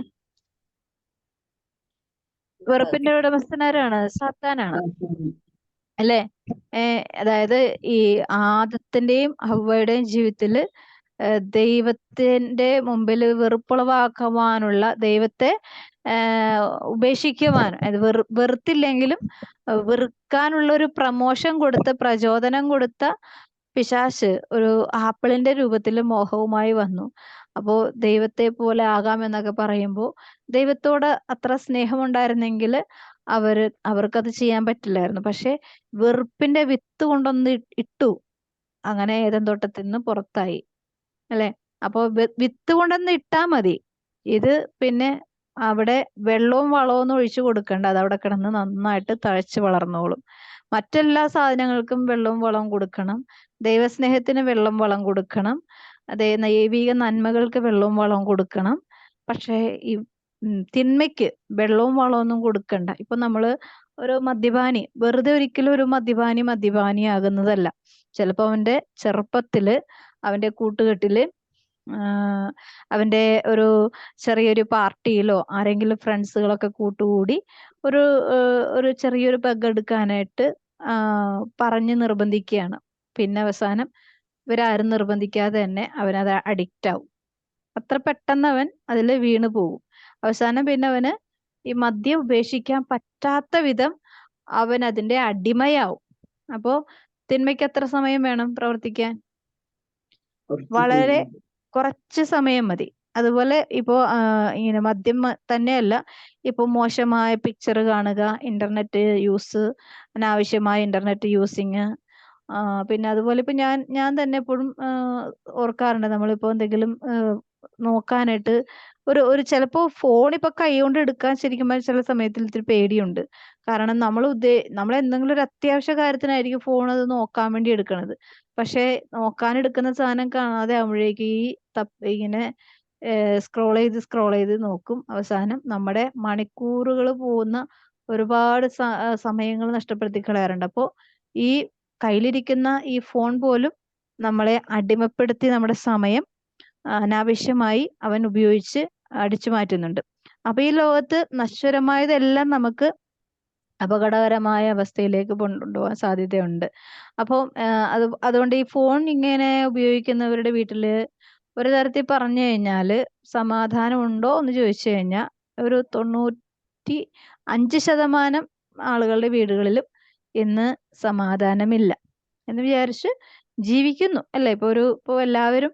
S1: വെറുപ്പിന്റെ ഉടമസ്ഥനാരാണ്? സാത്താനാണ്, അല്ലേ? അതായത് ഈ ആദത്തിന്റെയും ഹവ്വയുടെയും ജീവിതത്തില് ദൈവത്തിന്റെ മുമ്പിൽ വെറുപ്പുളവാക്കുവാനുള്ള, ദൈവത്തെ ഉപേക്ഷിക്കുവാൻ, അത് വെറുത്തില്ലെങ്കിലും വെറുക്കാനുള്ള ഒരു പ്രമോഷൻ കൊടുത്ത, പ്രചോദനം കൊടുത്ത പിശാച് ഒരു ആപ്പിളിന്റെ രൂപത്തിൽ മോഹവുമായി വന്നു. അപ്പോ ദൈവത്തെ പോലെ ആകാമെന്നൊക്കെ പറയുമ്പോൾ ദൈവത്തോട് അത്ര സ്നേഹമുണ്ടായിരുന്നെങ്കിൽ അവർക്കത് ചെയ്യാൻ പറ്റില്ലായിരുന്നു. പക്ഷെ വെറുപ്പിന്റെ വിത്ത് കൊണ്ടൊന്ന് ഇട്ടു, അങ്ങനെ ഏദൻ തോട്ടത്തിൽ നിന്ന് പുറത്തായി, അല്ലെ? അപ്പോ വിത്ത് കൊണ്ടൊന്ന് ഇട്ടാ മതി. ഇത് പിന്നെ അവിടെ വെള്ളവും വളവും ഒന്നും ഒഴിച്ചു കൊടുക്കണ്ട, അത് അവിടെ കിടന്ന് നന്നായിട്ട് തഴച്ച് വളർന്നോളും. മറ്റെല്ലാ സാധനങ്ങൾക്കും വെള്ളവും വളവും കൊടുക്കണം, ദൈവസ്നേഹത്തിന് വെള്ളം വളം കൊടുക്കണം, ദൈവിക നന്മകൾക്ക് വെള്ളവും വളവും കൊടുക്കണം. പക്ഷേ ഈ തിന്മയ്ക്ക് വെള്ളവും വളവും ഒന്നും കൊടുക്കണ്ട. ഇപ്പൊ നമ്മള് ഒരു മദ്യപാനി വെറുതെ ഒരിക്കലും ഒരു മദ്യപാനിയാകുന്നതല്ല. ചിലപ്പോ അവന്റെ ചെറുപ്പത്തില് അവന്റെ കൂട്ടുകെട്ടില് അവന്റെ ഒരു ചെറിയൊരു പാർട്ടിയിലോ ആരെങ്കിലും ഫ്രണ്ട്സുകളൊക്കെ കൂട്ടുകൂടി ഒരു ചെറിയൊരു പെഗ് എടുക്കാനായിട്ട് പറഞ്ഞ് നിർബന്ധിക്കുകയാണ്. പിന്നെ അവസാനം ഇവരാരും നിർബന്ധിക്കാതെ തന്നെ അവനത് അഡിക്റ്റ് ആവും. അത്ര പെട്ടെന്ന് അവൻ അതിൽ വീണു പോകും. അവസാനം പിന്നെ അവന് ഈ മദ്യം ഉപേക്ഷിക്കാൻ പറ്റാത്ത വിധം അവൻ അതിന്റെ അടിമയാവും. അപ്പോ തിന്മയ്ക്ക് എത്ര സമയം വേണം പ്രവർത്തിക്കാൻ? വളരെ കുറച്ച് സമയം മതി. അതുപോലെ ഇപ്പോ ഇങ്ങനെ മദ്യം തന്നെയല്ല, ഇപ്പൊ മോശമായ പിക്ചർ കാണുക, ഇന്റർനെറ്റ് യൂസ്, അനാവശ്യമായ ഇന്റർനെറ്റ് യൂസിങ്, പിന്നെ അതുപോലെ ഇപ്പൊ ഞാൻ തന്നെ എപ്പോഴും ഓർക്കാറുണ്ട്, നമ്മളിപ്പോ എന്തെങ്കിലും നോക്കാനായിട്ട് ഒരു ചിലപ്പോ ഫോൺ ഇപ്പൊ കൈ കൊണ്ട് എടുക്കാൻ ശരിക്കും ചില സമയത്തിൽ ഇത്തിരി പേടിയുണ്ട്. കാരണം നമ്മൾ എന്തെങ്കിലും ഒരു അത്യാവശ്യ കാര്യത്തിനായിരിക്കും ഫോൺ അത് നോക്കാൻ വേണ്ടി എടുക്കണത്. പക്ഷെ നോക്കാൻ എടുക്കുന്ന സാധനം കാണാതെ ആവുമ്പോഴേക്ക് ഇങ്ങനെ സ്ക്രോൾ ചെയ്ത് നോക്കും. അവസാനം നമ്മുടെ മണിക്കൂറുകൾ പോകുന്ന ഒരുപാട് സമയങ്ങൾ നഷ്ടപ്പെടുത്തി കളയാറുണ്ട്. അപ്പോൾ ഈ കയ്യിലിരിക്കുന്ന ഈ ഫോൺ പോലും നമ്മളെ അടിമപ്പെടുത്തി നമ്മുടെ സമയം അനാവശ്യമായി അവൻ ഉപയോഗിച്ച് അടിച്ചു മാറ്റുന്നുണ്ട്. അപ്പൊ ഈ ലോകത്ത് നശ്വരമായതെല്ലാം നമുക്ക് അപകടകരമായ അവസ്ഥയിലേക്ക് കൊണ്ടുപോകാൻ സാധ്യതയുണ്ട്. അപ്പോൾ അതുകൊണ്ട് ഈ ഫോൺ ഇങ്ങനെ ഉപയോഗിക്കുന്നവരുടെ വീട്ടില് ഒരു തരത്തിൽ പറഞ്ഞു കഴിഞ്ഞാല് സമാധാനം ഉണ്ടോ എന്ന് ചോദിച്ചു കഴിഞ്ഞാൽ ഒരു 95% ആളുകളുടെ വീടുകളിലും ഇന്ന് സമാധാനമില്ല എന്ന് വിചാരിച്ച് ജീവിക്കുന്നു, അല്ലെ? ഇപ്പൊ എല്ലാവരും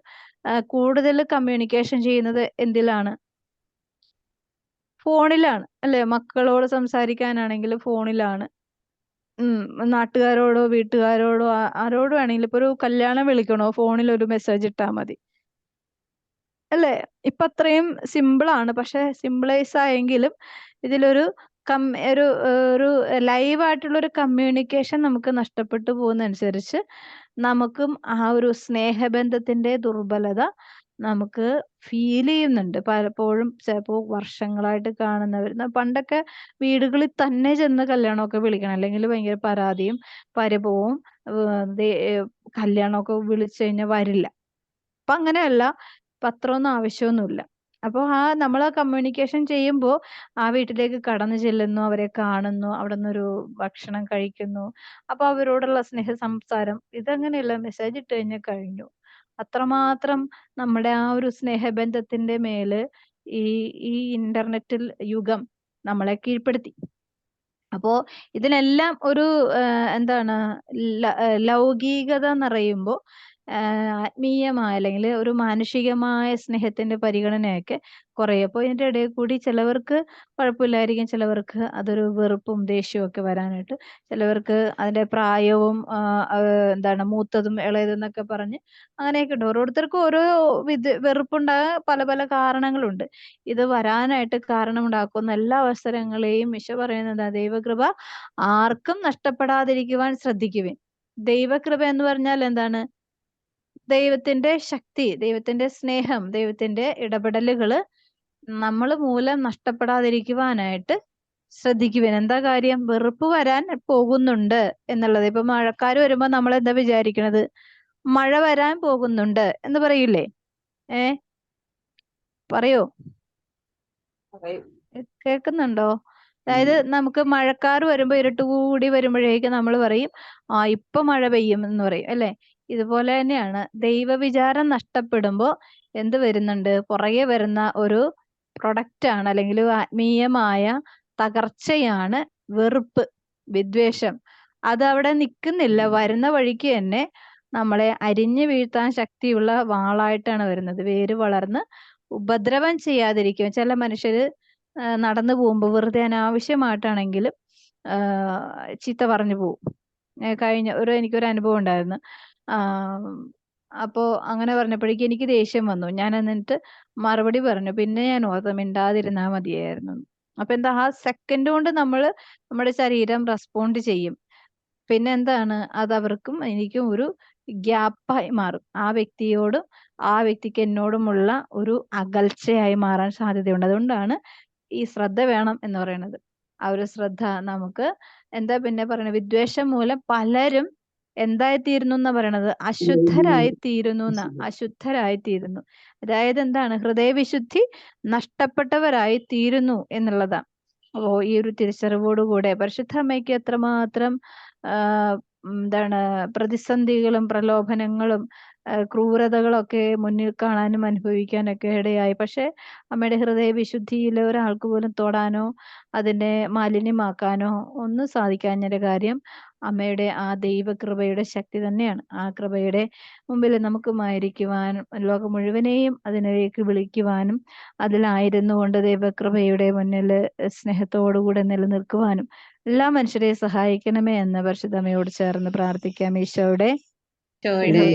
S1: കൂടുതൽ കമ്മ്യൂണിക്കേഷൻ ചെയ്യുന്നത് എന്തിലാണ്? ഫോണിലാണ്, അല്ലെ? മക്കളോട് സംസാരിക്കാനാണെങ്കിൽ ഫോണിലാണ്. നാട്ടുകാരോടോ വീട്ടുകാരോടോ ആരോട് വേണമെങ്കിലും ഇപ്പൊ ഒരു കല്യാണം വിളിക്കണോ, ഫോണിൽ ഒരു മെസ്സേജ് ഇട്ടാൽ മതി, അല്ലേ? ഇപ്പൊ അത്രയും സിമ്പിളാണ്. പക്ഷെ സിമ്പിളൈസ് ആയെങ്കിലും ഇതിലൊരു ഒരു ലൈവായിട്ടുള്ള ഒരു കമ്മ്യൂണിക്കേഷൻ നമുക്ക് നഷ്ടപ്പെട്ടു പോകുന്നതനുസരിച്ച് നമുക്കും ആ ഒരു സ്നേഹബന്ധത്തിന്റെ ദുർബലത നമുക്ക് ഫീൽ ചെയ്യുന്നുണ്ട്. പലപ്പോഴും ചിലപ്പോൾ വർഷങ്ങളായിട്ട് കാണുന്നവർ, പണ്ടൊക്കെ വീടുകളിൽ തന്നെ ചെന്ന് കല്യാണമൊക്കെ വിളിക്കണം, അല്ലെങ്കിൽ ഭയങ്കര പരാതിയും പരിഭവവും, കല്യാണമൊക്കെ വിളിച്ചു കഴിഞ്ഞാൽ വരില്ല. അപ്പൊ അങ്ങനെയല്ല, പത്രമൊന്നും ആവശ്യമൊന്നുമില്ല. അപ്പോൾ നമ്മൾ ആ കമ്മ്യൂണിക്കേഷൻ ചെയ്യുമ്പോൾ ആ വീട്ടിലേക്ക് കടന്നു ചെല്ലുന്നു, അവരെ കാണുന്നു, അവിടെ നിന്നൊരു ഭക്ഷണം കഴിക്കുന്നു. അപ്പൊ അവരോടുള്ള സ്നേഹ സംസാരം ഇതങ്ങനെയല്ല, മെസ്സേജ് ഇട്ട് കഴിഞ്ഞാൽ കഴിഞ്ഞു. അത്രമാത്രം നമ്മുടെ ആ ഒരു സ്നേഹബന്ധത്തിന്റെ മേല് ഈ ഇന്റർനെറ്റിൽ യുഗം നമ്മളെ കീഴ്പ്പെടുത്തി. അപ്പോ ഇതിനെല്ലാം ഒരു എന്താണ് ലൗകികത എന്നറിയുമ്പോ ആത്മീയമായ അല്ലെങ്കിൽ ഒരു മാനുഷികമായ സ്നേഹത്തിന്റെ പരിഗണനയൊക്കെ കുറയും. അപ്പോൾ ഇതിന്റെ ഇടയിൽ കൂടി ചിലവർക്ക് കുഴപ്പമില്ലായിരിക്കും, ചിലവർക്ക് അതൊരു വെറുപ്പും ദേഷ്യവും ഒക്കെ വരാനായിട്ട്, ചിലവർക്ക് അതിന്റെ പ്രായവും എന്താണ് മൂത്തതും ഇളയതും എന്നൊക്കെ പറഞ്ഞ് അങ്ങനെയൊക്കെ ഉണ്ട്. ഓരോരുത്തർക്കും ഓരോ വെറുപ്പുണ്ടാകാൻ പല പല കാരണങ്ങളുണ്ട്. ഇത് വരാനായിട്ട് കാരണമുണ്ടാക്കുന്ന എല്ലാ അവസരങ്ങളെയും ഈശോ പറയുന്നത് ദൈവകൃപ ആർക്കും നഷ്ടപ്പെടാതിരിക്കുവാൻ ശ്രദ്ധിക്കുവിൻ. ദൈവകൃപ എന്ന് പറഞ്ഞാൽ എന്താണ്? ദൈവത്തിന്റെ ശക്തി, ദൈവത്തിന്റെ സ്നേഹം, ദൈവത്തിന്റെ ഇടപെടലുകള് നമ്മൾ മൂലം നഷ്ടപ്പെടാതിരിക്കുവാനായിട്ട് ശ്രദ്ധിക്കുവിൻ. എന്താ കാര്യം? വെറുപ്പ് വരാൻ പോകുന്നുണ്ട് എന്നുള്ളത്. ഇപ്പൊ മഴക്കാര് വരുമ്പോ നമ്മൾ എന്താ വിചാരിക്കണത്? മഴ വരാൻ പോകുന്നുണ്ട് എന്ന് പറയില്ലേ? പറയോ? കേൾക്കുന്നുണ്ടോ? അതായത് നമുക്ക് മഴക്കാറ് വരുമ്പോ ഇരുട്ട് കൂടി വരുമ്പോഴേക്കും നമ്മൾ പറയും ഇപ്പൊ മഴ പെയ്യും എന്ന് പറയും അല്ലെ. ഇതുപോലെ തന്നെയാണ് ദൈവവിചാരം നഷ്ടപ്പെടുമ്പോ എന്ത് വരുന്നുണ്ട്, പുറകെ വരുന്ന ഒരു പ്രൊഡക്റ്റ് ആണ് അല്ലെങ്കിൽ ആത്മീയമായ തകർച്ചയാണ് വെറുപ്പ്, വിദ്വേഷം. അത് അവിടെ നിൽക്കുന്നില്ല, വരുന്ന വഴിക്ക് തന്നെ നമ്മളെ അരിഞ്ഞു വീഴ്ത്താൻ ശക്തിയുള്ള വാളായിട്ടാണ് വരുന്നത്. വേര് വളർന്ന് ഉപദ്രവം ചെയ്യാതിരിക്കും. ചില മനുഷ്യര് നടന്നു പോകുമ്പോൾ വെറുതെ അനാവശ്യമായിട്ടാണെങ്കിലും ചീത്ത പറഞ്ഞു പോവും. എനിക്കൊരു അനുഭവം ഉണ്ടായിരുന്നു. അപ്പോ അങ്ങനെ പറഞ്ഞപ്പോഴേക്കും എനിക്ക് ദേഷ്യം വന്നു. ഞാൻ എന്നിട്ട് മറുപടി പറഞ്ഞു. പിന്നെ ഞാൻ ഓർത്ത് മിണ്ടാതിരുന്നാ മതിയായിരുന്നു. അപ്പൊ എന്താ, ആ സെക്കൻഡ് കൊണ്ട് നമ്മുടെ ശരീരം റെസ്പോണ്ട് ചെയ്യും. പിന്നെ എന്താണ്, അത് അവർക്കും എനിക്കും ഒരു ഗ്യാപ്പായി മാറും. ആ വ്യക്തിയോടും ആ വ്യക്തിക്ക് എന്നോടുമുള്ള ഒരു അകൽച്ചയായി മാറാൻ സാധ്യതയുണ്ട്. അതുകൊണ്ടാണ് ഈ ശ്രദ്ധ വേണം എന്ന് പറയുന്നത്. ആ ഒരു ശ്രദ്ധ നമുക്ക് എന്താ പിന്നെ പറയണത്, വിദ്വേഷം മൂലം പലരും എന്തായിത്തീരുന്നു എന്നാ പറയണത്, അശുദ്ധരായി തീരുന്നു. അതായത് എന്താണ്, ഹൃദയവിശുദ്ധി നഷ്ടപ്പെട്ടവരായി തീരുന്നു എന്നുള്ളതാണ്. അപ്പോ ഈ ഒരു തിരിച്ചറിവോടുകൂടെ പരിശുദ്ധ അമ്മയ്ക്ക് എത്രമാത്രം എന്താണ് പ്രതിസന്ധികളും പ്രലോഭനങ്ങളും ക്രൂരതകളൊക്കെ മുന്നിൽ കാണാനും അനുഭവിക്കാനൊക്കെ ഇടയായി. പക്ഷെ അമ്മയുടെ ഹൃദയവിശുദ്ധിയിൽ ഒരാൾക്ക് പോലും തൊടാനോ അതിനെ മാലിന്യമാക്കാനോ ഒന്നും സാധിക്കാഞ്ഞൊരു കാര്യം അമ്മയുടെ ആ ദൈവകൃപയുടെ ശക്തി തന്നെയാണ്. ആ കൃപയുടെ മുമ്പിൽ നമുക്കുമായിരിക്കുവാനും ലോകം മുഴുവനെയും അതിലേക്ക് വിളിക്കുവാനും അതിലായിരുന്നു കൊണ്ട് ദൈവകൃപയുടെ മുന്നിൽ സ്നേഹത്തോടുകൂടെ നിലനിൽക്കുവാനും എല്ലാ മനുഷ്യരെയും സഹായിക്കണമേ എന്ന് പരിശുദ്ധ അമ്മയോട് ചേർന്ന് പ്രാർത്ഥിക്കാം. ഈശോയുടെ